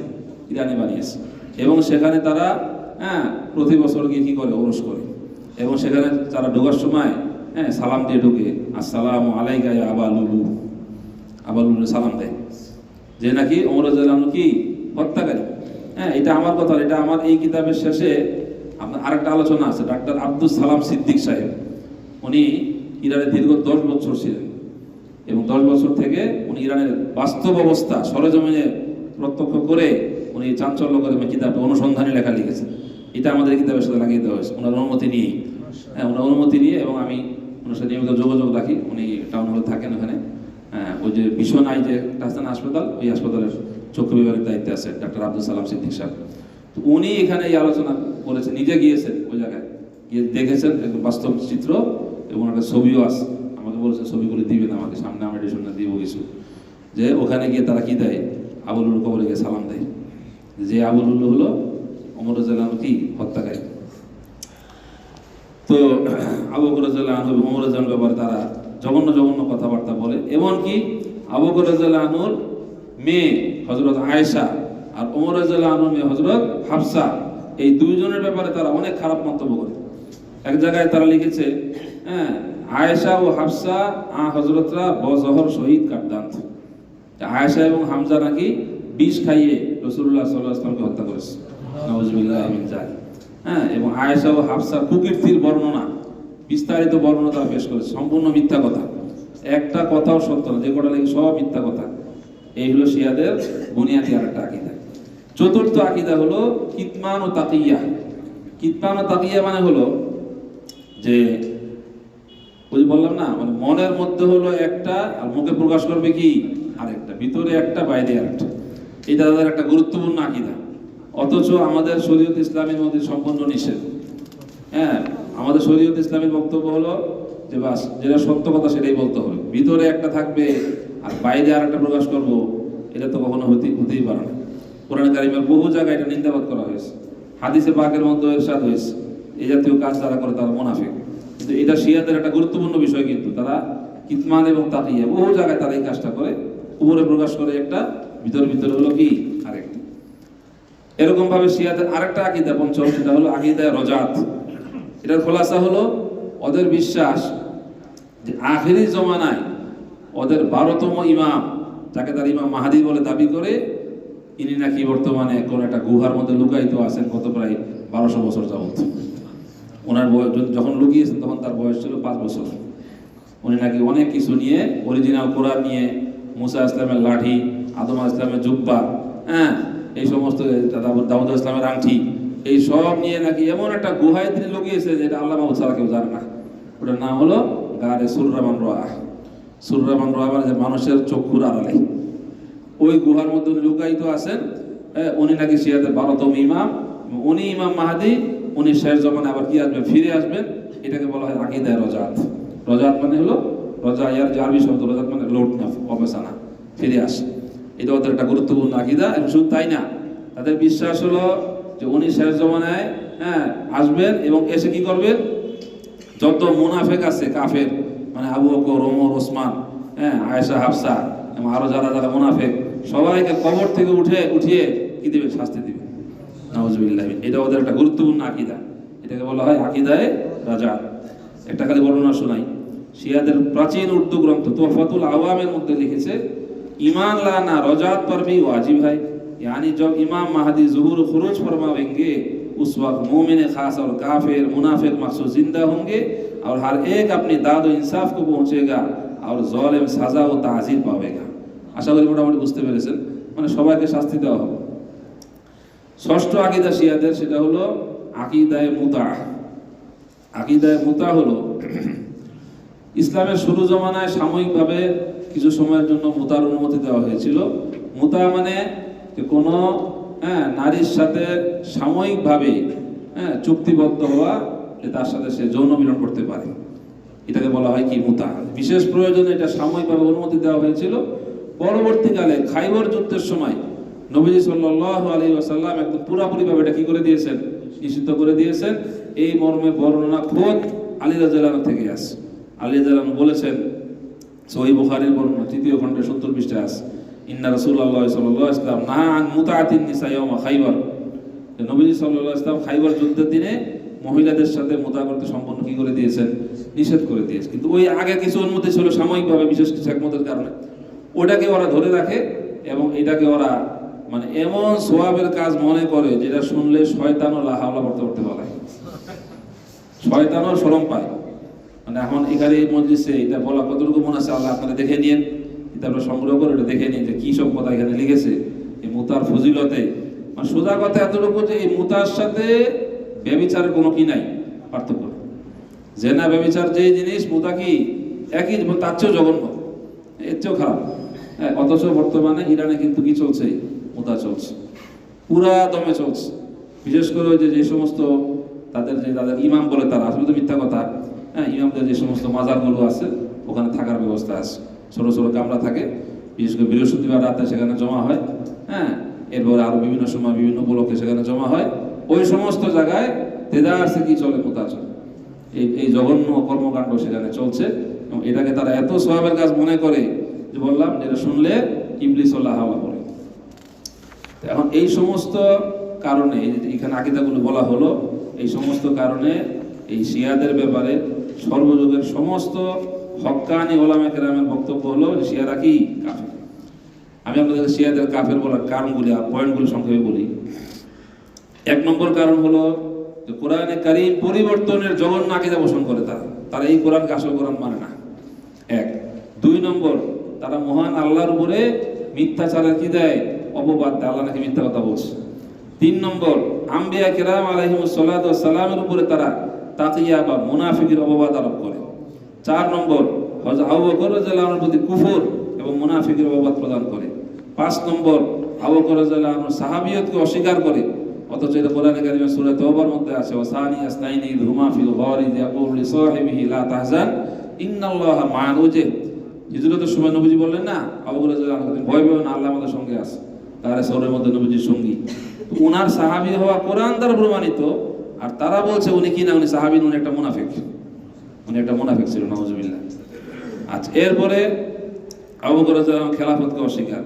ইরানে বানিয়েছে। এবং সেখানে তারা প্রতি বছর গিয়ে কি করে? ওরস করে। এবং সেখানে তারা ঢোকার সময় সালাম দিয়ে ঢুকে, আসসালামু আলাইকা ইয়া আবা লুলু। আবা লুলু সালাম দেয় যে নাকি ওমর রাদিয়াল্লাহু আনহু কি হত্যাকারী। এটা আমার কথা, এটা আমার এই কিতাবের শেষে আপনার আরেকটা আলোচনা আছে। ডাক্তার আব্দুল সালাম সিদ্দিক সাহেব, উনি ইরানে দীর্ঘ 10 বছর ছিলেন এবং 10 বছর থেকে উনি ইরানের বাস্তব অবস্থা সরেজমিনে প্রত্যক্ষ করে উনি চাঞ্চল্য করে কিতাবটা অনুসন্ধানী লেখা লিখেছেন। এটা আমাদের কিতাবের সাথে লাগিয়ে দেওয়া হয়েছে ওনার অনুমতি নিয়েই। ওনার অনুমতি নিয়ে, এবং আমি ওনার সাথে নিয়মিত যোগাযোগ রাখি। উনি টাউন হলে থাকেন ওখানে। ওই যে বিশ্বনাই যে টাস্তান হাসপাতাল, ওই হাসপাতালের চক্ষু বিভাগের দায়িত্বে আছে ডাক্তার আব্দুল সালাম সিদ্দিক সাহেব। তো উনি এখানে এই আলোচনা করেছেন, নিজে গিয়েছেন ওই জায়গায়, গিয়ে দেখেছেন একদম বাস্তব চিত্র, এবং একটা ছবিও আছে। আমাকে বলেছেন ছবিগুলি দিবেন আমাকে, সামনে আমি এডিশনে দিব কিছু। যে ওখানে গিয়ে তারা কি দেয়? আবু লুলুর কবরে গিয়ে সালাম দেয়, যে আবু লুলু হলো ওমর রাদিয়াল্লাহু আনহু কি হত্যাকারী। তো আবু বকর রাদিয়াল্লাহু আনহু ওমর রাদিয়াল্লাহু আনহুর ব্যাপারে তারা জঘন্য জঘন্য কথাবার্তা বলে। এমনকি আবু বকর রাদিয়াল্লাহু আনহুর মেয়ে হযরত আয়েশা আর ওমর রাদিয়াল্লাহু আনহুর মেয়ে হযরত হাফসা, এই দুইজনের ব্যাপারে তারা অনেক খারাপ মন্তব্য করে। এক জায়গায় তারা লিখেছে, আয়েশা ও হাফসা হযরতরা বজহর শহীদ কাটদান্ত। আয়েশা এবং হামজা নাকি বিষ খাইয়ে রাসূলুল্লাহ সাল্লাল্লাহু আলাইহি ওয়াসাল্লামকে হত্যা করেছে। নাউযুবিল্লাহি মিন যালিক। এবং আয়েশা ও হাফসার কুকীর্তির বর্ণনা, বিস্তারিত বর্ণনা তারা পেশ করেছে। সম্পূর্ণ মিথ্যা কথা, একটা কথাও সত্য না, যে কটা লেগে সব মিথ্যা কথা। এই হলো শিয়াদের বুনিয়াদি আরেকটা আকীদা। চতুর্থ আকীদা হলো কিতমান ও তাকিয়া। কিতমান ও তাকিয়া মানে হলো যে ওই বললাম না, মানে মনের মধ্যে হলো একটা আর মুখে প্রকাশ করবে কি আরেকটা, ভিতরে একটা বাইরে আরেকটা। এটা তাদের একটা গুরুত্বপূর্ণ আকীদা। অথচ আমাদের শরীয়ত ইসলামের মধ্যে সম্পূর্ণ নিষেধ। আমাদের শরীয়ত ইসলামের বক্তব্য হলো যে বাস যেটা সত্য কথা সেটাই বলতে হবে, ভিতরে একটা থাকবে আর বাইরে আর একটা প্রকাশ করবো, এটা তো কখনো হতেই পারে না। কোরআন কারীমের বহু জায়গায় এটা নিন্দাবাদ করা হয়েছে, হাদিসে পাকের মধ্যে ইরশাদ হয়েছে এই জাতীয় কাজ যারা করে তারা মুনাফিক। কিন্তু এটা শিয়াদের একটা গুরুত্বপূর্ণ বিষয়, কিন্তু তারা কিতমান এবং তাকিয়া বহু জায়গায় তারা এই কাজটা করে, উপরে প্রকাশ করে একটা, ভিতরে ভিতরে হলো কি আরেকটা। এরকম ভাবে শিয়াদের আরেকটা আকীদা পঞ্চম, সেটা হলো আকীদায়ে রজাত। এটার খোলাসা হলো ওদের বিশ্বাস যে আখিরি জমানায় ওদের 12তম ইমাম, যাকে তার ইমাম মাহাদি বলে দাবি করে, ইনি নাকি বর্তমানে কোন একটা গুহার মধ্যে লুকায়িত আছেন কত প্রায় 1200 বছর যাবত। ওনার বয়স যখন লুকিয়েছেন তখন তার বয়স ছিল 5 বছর। উনি নাকি অনেক কিছু নিয়ে, অরিজিনাল কোরআন নিয়ে, মুসা ইসলামের লাঠি, আদম ইসলামের জুব্বা, এই সমস্ত দাউদ ইসলামের আংটি, এই সব নিয়ে নাকি এমন একটা গুহায় তিনি লুকিয়েছে যেটা আল্লাহ মাহবুব ছাড়া কেউ জানে না। ওটার নাম হলো গারে সুররামান রোয়া। সুররামান রোয়া মানে যে মানুষের চক্ষুর আড়ালে, ওই গুহার মধ্যে উনি লুকায়িত আছেন। উনি নাকি শিয়াদের 12তম ইমাম, উনি ইমাম মাহাদি, উনি শেষ জমানে আবার কি আসবেন, ফিরে আসবেন। এটাকে বলা হয় আকীদায়ে রজাত। রজাত মানে হলো রজা, ইয়ার যে আরবি শব্দ রজাত মানে লোট না, অবেসানা, ফিরে আসে। এটা ওদের একটা গুরুত্বপূর্ণ আকীদা। এবং শুধু তাই না, তাদের বিশ্বাস হলো যে উনি শেষ জমানায় আসবেন এবং এসে কি করবেন, যত মুনাফেক আছে কাফের, মানে আবু বকর, ওমর, ওসমান, আয়েশা, হাফসা এবং আরো যারা যারা মুনাফেক, সবাইকে কবর থেকে উঠিয়ে কি দিবেন, শাস্তি দিবেন। নাউযুবিল্লাহ। এটা ওদের একটা গুরুত্বপূর্ণ আকীদা। এটাকে বলা হয় আকীদায়ে রাজাত। একটা খালি বর্ণনা শোনাই। শিয়াদের প্রাচীন উর্দু গ্রন্থ তোহফাতুল আওয়ামের মধ্যে লিখেছে, ईमान लाना रजात पर भी वाजिब है, यानी जब इमाम महदी ज़ुहूर खुरूज फरमाएंगे उस वक्त मोमिन खास और काफिर मुनाफिक मखसूस जिंदा होंगे और हर एक अपनी दाद व इंसाफ को पहुँचेगा और ज़ालिम सज़ा व ताज़ीर पावेगा। आशा करी मोटामुटी बुझते पेरेছেন, মানে সবাইকে শাস্তি দেওয়া হবে। ষষ্ঠ আকীদা শিয়াদের, সেটা হলো আকীদায়ে মুতা। আকীদায়ে মুতা হলো ইসলামের শুরু জমানায় সাময়িকভাবে কিছু সময়ের জন্য মুতার অনুমতি দেওয়া হয়েছিল। মুতা মানে কোনো নারীর সাথে সাময়িকভাবে চুক্তিবদ্ধ হওয়া, যে তার সাথে সে যৌন মিলন করতে পারে, এটাকে বলা হয় কি মুতা। বিশেষ প্রয়োজনে এটা সাময়িকভাবে অনুমতি দেওয়া হয়েছিল। পরবর্তীকালে খাইবর যুদ্ধের সময় নবীজি সাল্লাল্লাহু আলাইহি ওয়াসাল্লাম একদম পুরোপুরিভাবে এটা কি করে দিয়েছেন, নিষিদ্ধ করে দিয়েছেন। এই মর্মে বর্ণনা খোদ আলী রাদিয়াল্লাহু আনহু থেকে আসে। আলী রাদিয়াল্লাহু আনহু বলেছেন, সহিহ বুখারীর বর্ণনা 3য় খণ্ডে 70 পৃষ্ঠায় আছে, ইন্না রাসূলুল্লাহ সাল্লাল্লাহু আলাইহি ওয়াসাল্লাম নাহা আন মুতাআতিন নিসা ইয়াওমা খাইবার, নবীজি সাল্লাল্লাহু আলাইহি ওয়াসাল্লাম খাইবার যুদ্ধের দিনে মহিলাদের সাথে মুতা করতে সম্পূর্ণ কি করে দিয়েছেন, নিষেধ করে দিয়েছেন। কিন্তু ওই আগে কিছু অনুমতি ছিল সাময়িকভাবে, বিশেষ কিছু একমতের কারণে ওটাকে ওরা ধরে রাখে এবং এটাকে ওরা মানে এমন সোয়াবের কাজ মনে করে যেটা শুনলে শয়তানও লা হাওলা করতে পালায়, শয়তানও শরম পায়। মানে এখন এখানে এই মজলিসে এটা বলা কতটুকু মনে আছে আল্লাহ আপনারা দেখে নিন, কিতাবটা সংগ্রহ করে এটা দেখে নিন যে কি সব কথা এখানে লিখেছে এই মুতার ফজিলতে। মানে সোজা কথা এতটুকু যে এই মুতার সাথে ব্যভিচারের কোনো কি নাই, পার্থক্য। জেনা ব্যভিচার যে জিনিস, মুতা কি একই, তার চেয়েও জঘন্য, এর চেয়েও খারাপ। হ্যাঁ, অথচ বর্তমানে ইরানে কিন্তু কি চলছে, মুতা চলছে, পুরা দমে চলছে। বিশেষ করে ওই যে সমস্ত তাদের ইমাম বলে, তারা আসলে তো মিথ্যা কথা। হ্যাঁ, ইমামদের যে সমস্ত মাজারগুলো আছে ওখানে থাকার ব্যবস্থা আছে, ছোট ছোট কামরা থাকে, বিশেষ করে বৃহস্পতিবার রাতে সেখানে জমা হয়। হ্যাঁ, এরপরে আরো বিভিন্ন সময় বিভিন্ন উপলক্ষে সেখানে জমা হয়। ওই সমস্ত জায়গায় তেদারসে কি চলে, মুতা চলে, এই জঘন্য কর্মকাণ্ড সেখানে চলছে। এবং এটাকে তারা এত সওয়াবের কাজ মনে করে যে বললাম যেটা শুনলে ইবলিস ও লা হাওলা করে। এখন এই সমস্ত কারণে এখানে আকীদাগুলো বলা হলো, এই সমস্ত কারণে এই শিয়াদের ব্যাপারে সর্বযুগের সমস্ত হক্কানি ওলামা কেরামের বক্তব্য হলো যে শিয়ারা কি কাফের। আমি আপনাদের শিয়াদের কাফের বলার কারণগুলি আর পয়েন্টগুলি সংক্ষেপে বলি। এক নম্বর কারণ হলো যে কোরআনে কারীম পরিবর্তনের জঘন্য আকীদা পোষণ করে, তারা এই কোরআনকে আসল কোরআন মানে না। এক। দুই নম্বর, তারা মহান আল্লাহর উপরে মিথ্যাচারের কি দেয়, অপবাদ দেয়, আল্লাহ নাকি মিথ্যা কথা বলছে। তিন নম্বর, আম্বিয়া কেরাম আলাইহিমুস সালাতু ওয়াস সালামের উপরে তারা তাকিয়া বা মুনাফিকের অপবাদ আরোপ করে। চার নম্বর, হযরত আবু বকর রাদিয়াল্লাহু আনহুর প্রতি কুফর এবং মুনাফিকের অপবাদ প্রদান করে। পাঁচ নম্বর, আবু বকর রাদিয়াল্লাহু আনহু সাহাবিয়তকে অস্বীকার করে, অথচ এটা কোরআনে কারীমের সূরা তাওবার মধ্যে আছে, ওয়াসানি আসনাইনি হুমা ফিল গারি ইয়াকুলু লিসাহিবিহি লা তাহজান ইন্নাল্লাহা মা'আনা। ওই যে হিজরতের সময় নবীজি বললেন না, আবু বকর রাদিয়াল্লাহু আনহু, ভয় পেও না, আল্লাহ আমাদের সঙ্গে আছে। তারা সৌরের মধ্যে নবীজির সঙ্গী, তো ওনার সাহাবী হওয়া কোরআন দ্বারা প্রমাণিত। আর তারা বলছে উনি কি না, উনি সাহাবী, উনি একটা মুনাফিক, উনি একটা মুনাফিক ছিল, নাউজুবিল্লাহ। আচ্ছা, এরপরে আবু বকর রাদিয়াল্লাহু আনহু খেলাফতকে অস্বীকার,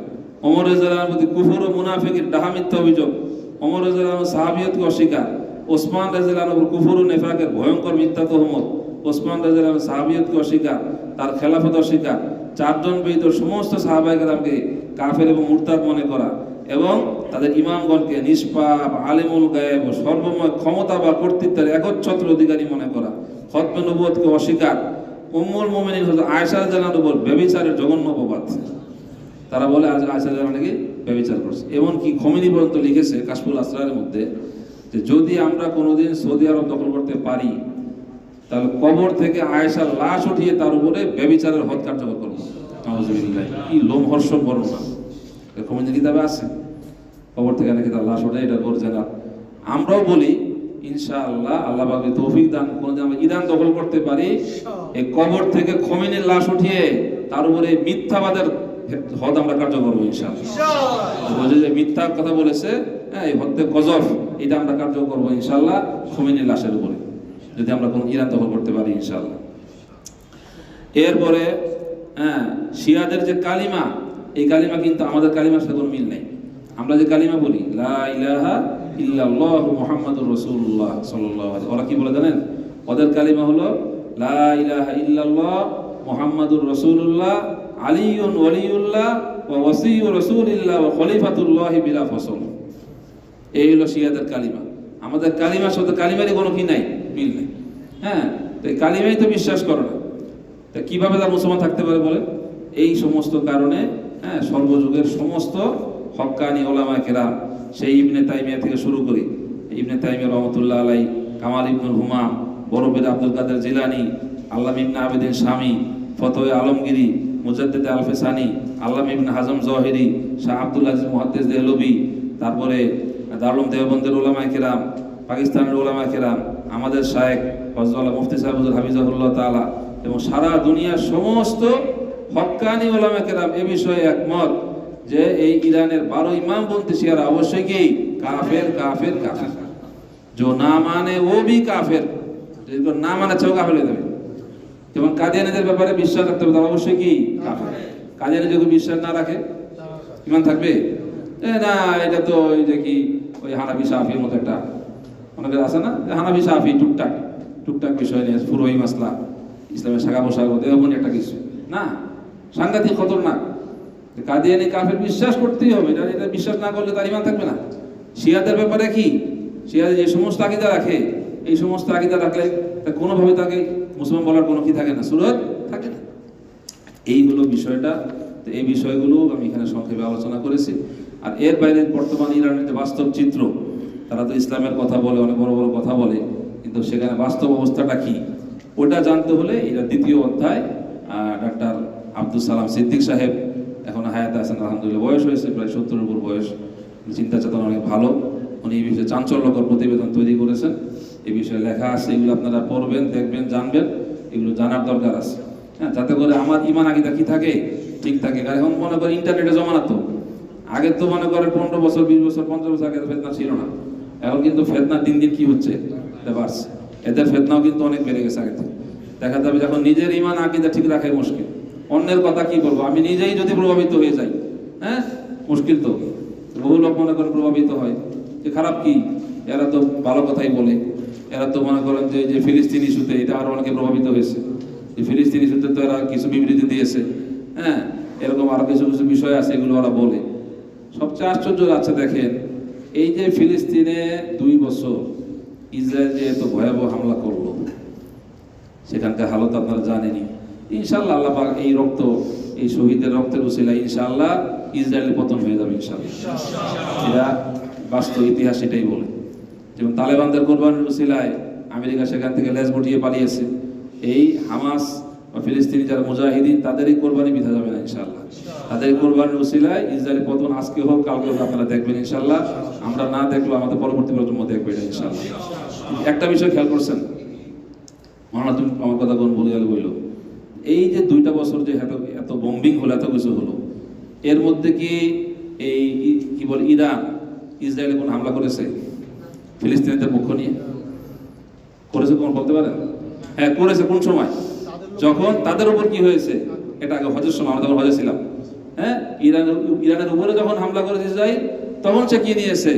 ওমর রাদিয়াল্লাহু আনহু প্রতি কুফর ও মুনাফিকের ডাহা মিথ্যা অভিযোগ, ওমর রাদিয়াল্লাহু আনহু সাহাবিয়তকে অস্বীকার, ওসমান রাদিয়াল্লাহু আনহু কুফর ও নিফাকের ভয়ঙ্কর মিথ্যা তহমত, ওসমান রাদিয়াল্লাহু আনহু সাহাবিয়তকে অস্বীকার, তার খেলাফত অস্বীকার, চারজন ব্যতীত সমস্ত সাহাবায়ে কেরামকে কাফের এবং মুরতাদ মনে করা এবং তাদের ইমামগণকে নিষ্পাপ, আলিমুল গায়েব, সর্বময় ক্ষমতা বা কর্তৃত্বের একচ্ছত্র অধিকারী মনে করা, খতমে নবুয়তকে অস্বীকার, উম্মুল মুমিনিন হযরত আয়েশা রাদিয়াল্লাহু আনহার উপর ব্যভিচারের জঘন্য অপবাদ। তারা বলে আজ আয়েশা রাদিয়াল্লাহু আনহা নাকি ব্যভিচার করছে। এমনকি খোমেনি পর্যন্ত লিখেছে কাশফুল আসরারের মধ্যে যে যদি আমরা কোনোদিন সৌদি আরব দখল করতে পারি তাহলে কবর থেকে আয়েশার লাশ উঠিয়ে তার উপরে ব্যভিচারের হদ কার্যকর করবো। নাউজুবিল্লাহ, কি লোমহর্ষক বর্ণনা, খোমেনি কিতাবে আছে, কবর থেকে নাকি তার লাশ ওঠে, এটা অরিজিনাল। আমরাও বলি ইনশাআল্লাহ, আল্লাহ পাক তৌফিক দান, কোনদিন আমরা ইরান দখল করতে পারি, এই কবর থেকে খোমেনির লাশ উঠিয়ে তার উপরে মিথ্যাবাদের হদ আমরা কার্যকর করবো ইনশাআল্লাহ। যে মিথ্যা কথা বলেছে, হ্যাঁ, এই হত্যা গজব, এটা আমরা কার্যকর করবো ইনশাআল্লাহ খোমেনির লাশের উপরে, যদি আমরা কোন ইরান দখল করতে পারি ইনশাআল্লাহ। এরপরে হ্যাঁ, শিয়াদের যে কালিমা, এই কালিমা কিন্তু আমাদের কালিমার সাথে কোনো মিল নেই। আমরা যে কালিমা বলি লা ইলাহা ইল্লাল্লাহু মুহাম্মাদুর রাসূলুল্লাহ সাল্লাল্লাহু আলাইহি, ওরা কি বলে জানেন? ওদের কালিমা হলো লা ইলাহা ইল্লাল্লাহ মুহাম্মাদুর রাসূলুল্লাহ আলিয়ুন ওয়ালিউল্লাহ ওয়া ওয়াসিয়্যু রাসূলিল্লাহ ওয়া খলিফাতুল্লাহি বিলা ফসল। এই হলো শিয়াদের কালিমা। আমাদের কালিমার সাথে কালিমারই কোনো কি নাই, মিল নেই। হ্যাঁ, তো এই কালিমাই তো বিশ্বাস করে না, তা কিভাবে তার মুসলমান থাকতে পারে বলেন? এই সমস্ত কারণে হ্যাঁ, সর্বযুগের সমস্ত হক্কানি ওলামা কেরাম, সেই ইবনে তাইমিয়া থেকে শুরু করি, ইবনে তাইমিয়া রহমতুল্লাহ আলাই, কামাল ইবনুল হুমাম, বড়পীর আব্দুল কাদের জিলানী, আল্লামা ইবনে আবেদিন শামী, ফতোয়া আলমগিরি, মুজাদ্দিদ আল-ফিসানি, আল্লামা ইবনে হাজম জহিরি, শাহ আব্দুল আজিজ মুহাদ্দিস দেহলভী, তারপরে দারুল দেওবন্দের ওলামা কেরাম, পাকিস্তানের ওলামা কেরাম, আমাদের শায়েখ হযরত মুফতি সাহেব হুজুর হাফিজাহুল্লাহ তাআলা এবং সারা দুনিয়ার সমস্ত হক্কানি ওলামা কেরাম এ বিষয়ে একমত যে এই ইরানের 12 ইমামপন্থী শিয়ারা অবশ্যই কি কাফের, কাফের, কাফের। जो না মানে ও भी কাফের, যেগুলো না মানে সেও কাফের হয়ে যাবে। যেমন কাদিয়ানীদের ব্যাপারে বিশ্বাস রাখতে হবে, তারা অবশ্যই কি কাফের। কাদিয়ানী যদি বিশ্বাস না রাখে ইমান থাকবে? না, এটা তো ওই যে কি ওই হানাফি সাহাফির মতো একটা অনেকে আছে না, হানাফি সাহাফি টুকটাক টুকটাক বিষয় নিয়ে পুরোই মাসলা ইসলামের শাখা পোশাক এমন একটা কিছু না, সাংঘাতিক খতরনাক। কাদিয়ানি কাফের বিশ্বাস করতেই হবে, এটা বিশ্বাস না করলে তার ইমান থাকবে না। শিয়াদের ব্যাপারে কি, শিয়াদের যে সমস্ত আকীদা রাখে, এই সমস্ত আকীদা রাখলে কোনোভাবে তাকে মুসলমান বলার কোনো কি থাকে না, সুরত থাকে না। এইগুলো বিষয়টা, তো এই বিষয়গুলো আমি এখানে সংক্ষেপে আলোচনা করেছি। আর এর বাইরে বর্তমান ইরানের যে বাস্তব চিত্র, তারা তো ইসলামের কথা বলে, অনেক বড় বড় কথা বলে, কিন্তু সেখানে বাস্তব অবস্থাটা কি ওটা জানতে হলে এটা দ্বিতীয় অধ্যায়। ডাক্তার আব্দুল সালাম সিদ্দিক সাহেব এখন হায়াতে আছেন, আলহামদুলিল্লাহ, বয়স হয়েছে প্রায় 70-এর উপর বয়স, চিন্তা চেতনা অনেক ভালো। উনি এই বিষয়ে চাঞ্চল্যকর প্রতিবেদন তৈরি করেছেন, এই বিষয়ে লেখা আছে, এগুলো আপনারা পড়বেন, দেখবেন, জানবেন, এগুলো জানার দরকার আছে, হ্যাঁ, যাতে করে আমার ইমান আকীদা কি থাকে, ঠিক থাকে। কারণ এখন মনে করেন ইন্টারনেটে জমানা, তো আগে তো মনে করেন 15 বছর 20 বছর 50 বছর আগে ফেতনা ছিল না, এখন কিন্তু ফেতনা দিন দিন কি হচ্ছে বাড়ছে, এদের ফেতনাও কিন্তু অনেক বেড়ে গেছে আগে থেকে। দেখা যাবে যখন নিজের ইমান আকীদা ঠিক রাখাই মুশকিল, অন্যের কথা কি বলবো, আমি নিজেই যদি প্রভাবিত হয়ে যাই, হ্যাঁ মুশকিল। তো বহু লোক মনে করেন প্রভাবিত হয় যে খারাপ কি, এরা তো ভালো কথাই বলে, এরা তো মনে করেন যে ফিলিস্তিনি ইস্যুতে এটা আরো অনেকে প্রভাবিত হয়েছে, যে ফিলিস্তিনি ইস্যুতে তো এরা কিছু বিবৃতি দিয়েছে, হ্যাঁ, এরকম আরো কিছু কিছু বিষয় আছে, এগুলো ওরা বলে। সবচেয়ে আশ্চর্য আছে দেখেন, এই যে ফিলিস্তিনে 2 বছর ইসরায়েল যে এত ভয়াবহ হামলা করলো, সেখানকার হালত আপনারা জানেনই। ইনশাআল্লাহ আল্লাহ পাক এই রক্ত, এই শহীদের রক্তের উসিলায় ইনশাআল্লাহ ইসরায়েলের পতন হয়ে যাবে ইনশাআল্লাহ। এটা বাস্তব ইতিহাস এটাই বলে। যেমন তালেবানদের কোরবানির উসিলায় আমেরিকা সেখান থেকে লেজ গুটিয়ে পালিয়েছে, এই হামাস বা ফিলিস্তিনি যারা মুজাহিদিন, তাদেরই কোরবানি বিধা যাবে না ইনশাআল্লাহ। তাদের কোরবানির উসিলায় ইসরায়েলের পতন আজকে হোক কালকে হোক আপনারা দেখবেন ইনশাআল্লাহ। আমরা না দেখলেও আমাদের পরবর্তী প্রজন্ম দেখবে এটা ইনশাআল্লাহ। একটা বিষয় খেয়াল করছেন, মাওলানা তুমি আমার কথা কোন বলে গেলে বললো, এই যে 2টা বছর যে এত বম্বিং হলো, এত কিছু হলো, এর মধ্যে কি এই কি বলে ইরান ইসরায়েলে কোন হামলা করেছে ফিলিস্তিনিদের পক্ষ নিয়ে? করেছে কোন বলতে পারেন? হ্যাঁ করেছে। কোন সময়? যখন তাদের উপর কি হয়েছে, এটা আগে হজের সময়, আমরা তখন হজে ছিলাম, হ্যাঁ, ইরানের উপরে যখন হামলা করেছে ইসরায়েল, তখন সে কি নিয়েছে,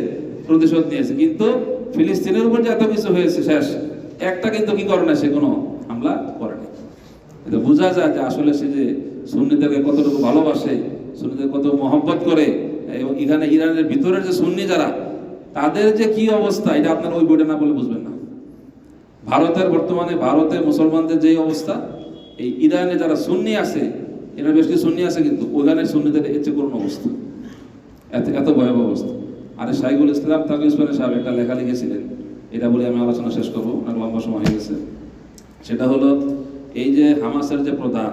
প্রতিশোধ নিয়েছে। কিন্তু ফিলিস্তিনের উপর যে এত কিছু হয়েছে শেষ একটা কিন্তু কি করে না, সে কোনো হামলা করেনি। এটা বোঝা যায় যে আসলে সে যে সুন্নিদেরকে কতটুকু ভালোবাসে, সুন্নিদের কত মহব্বত করে, এবং এখানে ইরানের ভিতরের যে সুন্নি যারা, তাদের যে কি অবস্থা, এটা আপনারা ওই বইটা না বলে বুঝবেন না। ভারতের বর্তমানে ভারতে মুসলমানদের যে অবস্থা, এই ইরানে যারা সুন্নি আছে, এরা বেশ কিছু সুন্নি আছে, কিন্তু ওইখানে সুন্নিদের এর চেয়ে করুণ অবস্থা, এত ভয়াবহ অবস্থা। আর শাইখুল ইসলাম তাকি উসমানী সাহেব একটা লেখা লিখেছিলেন, এটা বলে আমি আলোচনা শেষ করবো, অনেক লম্বা সময় হয়ে গেছে। সেটা হলো এই যে হামাসের যে প্রধান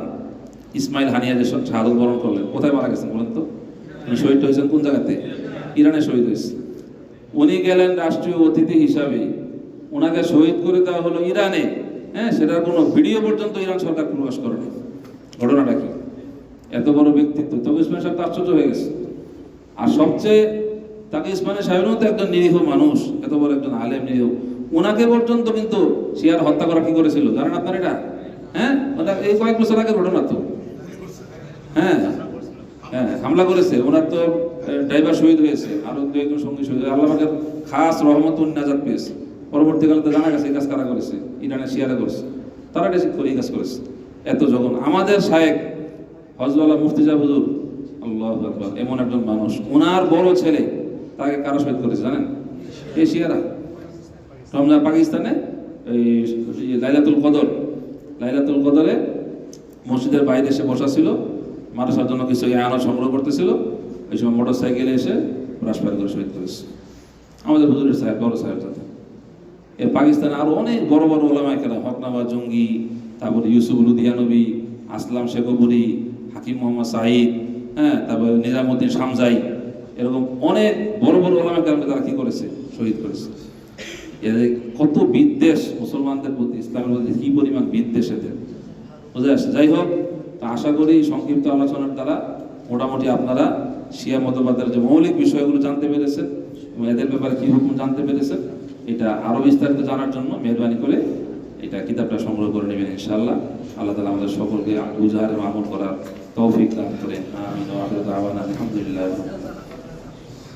ইসমাইল হানিয়া যে শাহাদত বরণ করলেন, কোথায় মারা গেছেন বলেন তো? উনি শহীদ হয়েছেন কোন জায়গাতে? ইরানে শহীদ হয়েছে। উনি গেলেন রাষ্ট্রীয় অতিথি হিসাবে, ওনাকে শহীদ করে দেওয়া হলো ইরানে, হ্যাঁ, সেটার কোনো ভিডিও পর্যন্ত ইরান সরকার প্রকাশ করেনি। ঘটনাটা কি? এত বড় ব্যক্তিত্ব, তবে ইসমাইল সাহেব তো আশ্চর্য হয়ে গেছে। আর সবচেয়ে তাকে ইসমাইল সাহেবেরও তো একজন নিরীহ মানুষ, এত বড় একজন আলেম নিরীহ, ওনাকে পর্যন্ত কিন্তু শিয়ার হত্যা করা কি করেছিল জানেন আপনার এটা? হ্যাঁ, এই কয়েক বছর আগের ঘটনা তো, হ্যাঁ হ্যাঁ, হামলা করেছে। ওনার তো ড্রাইভার শহীদ হয়েছে, আরো 2-1 জন সঙ্গী শহীদ। আল্লাহ পাকের খাস রহমত নাজাত পেয়েছে। পরবর্তীকালে তো জানা গেছে এই কাজ কারা করেছে, ইরানের শিয়ারা করেছে, তারা ডেসিক করে এই কাজ করেছে। এত যখন আমাদের শায়েখ হজওয়ালা মুফতি সাহেব হুজুর, আল্লাহু আকবার, এমন একজন মানুষ, ওনার বড় ছেলে তাকে কারা শহীদ করেছে জানেন? এই শিয়ারা। রমজান পাকিস্তানে এই লাইলাতুল কদরে মসজিদের বাইরে এসে বসা ছিল, মাদ্রাসার জন্য কিছু আনা সংগ্রহ করতেছিল, এই সময় মোটর সাইকেলে এসে রাশফায়ার করে শহীদ করেছে আমাদের হুজুরের সাহেব, বড় সাহেব সাথে। এর পাকিস্তানে আরো অনেক বড় বড় ওলামায়ে কেরাম, হকনামা জঙ্গি, তারপরে ইউসুফ লুধিয়ানবী, আসলাম শেখপুরি, হাকিম মোহাম্মদ সাঈদ, হ্যাঁ, তারপরে নিজামুদ্দিন শামজাই, এরকম অনেক বড় বড় ওলামায়ে কেরামকে তারা কি করেছে, শহীদ করেছে। এদের কত বিদ্বেষ মুসলমানদের প্রতি, ইসলামের প্রতি কি পরিমাণ বিদ্বেষ এদের, বুঝে আসছে। যাই হোক, তা আশা করি সংক্ষিপ্ত আলোচনার দ্বারা মোটামুটি আপনারা শিয়া মতবাদের যে মৌলিক বিষয়গুলো জানতে পেরেছেন এবং এদের ব্যাপারে কি হুকুম জানতে পেরেছেন। এটা আরো বিস্তারিত জানার জন্য মেহরবানি করে এটা কিতাবটা সংগ্রহ করে নেবেন ইনশাআল্লাহ। আল্লাহ তাআলা আমাদের সকলকে বুঝার এবং আমল করার তৌফিক দান করেন। আমিন ওয়া আখিরু দাওয়ানা আলহামদুলিল্লাহ।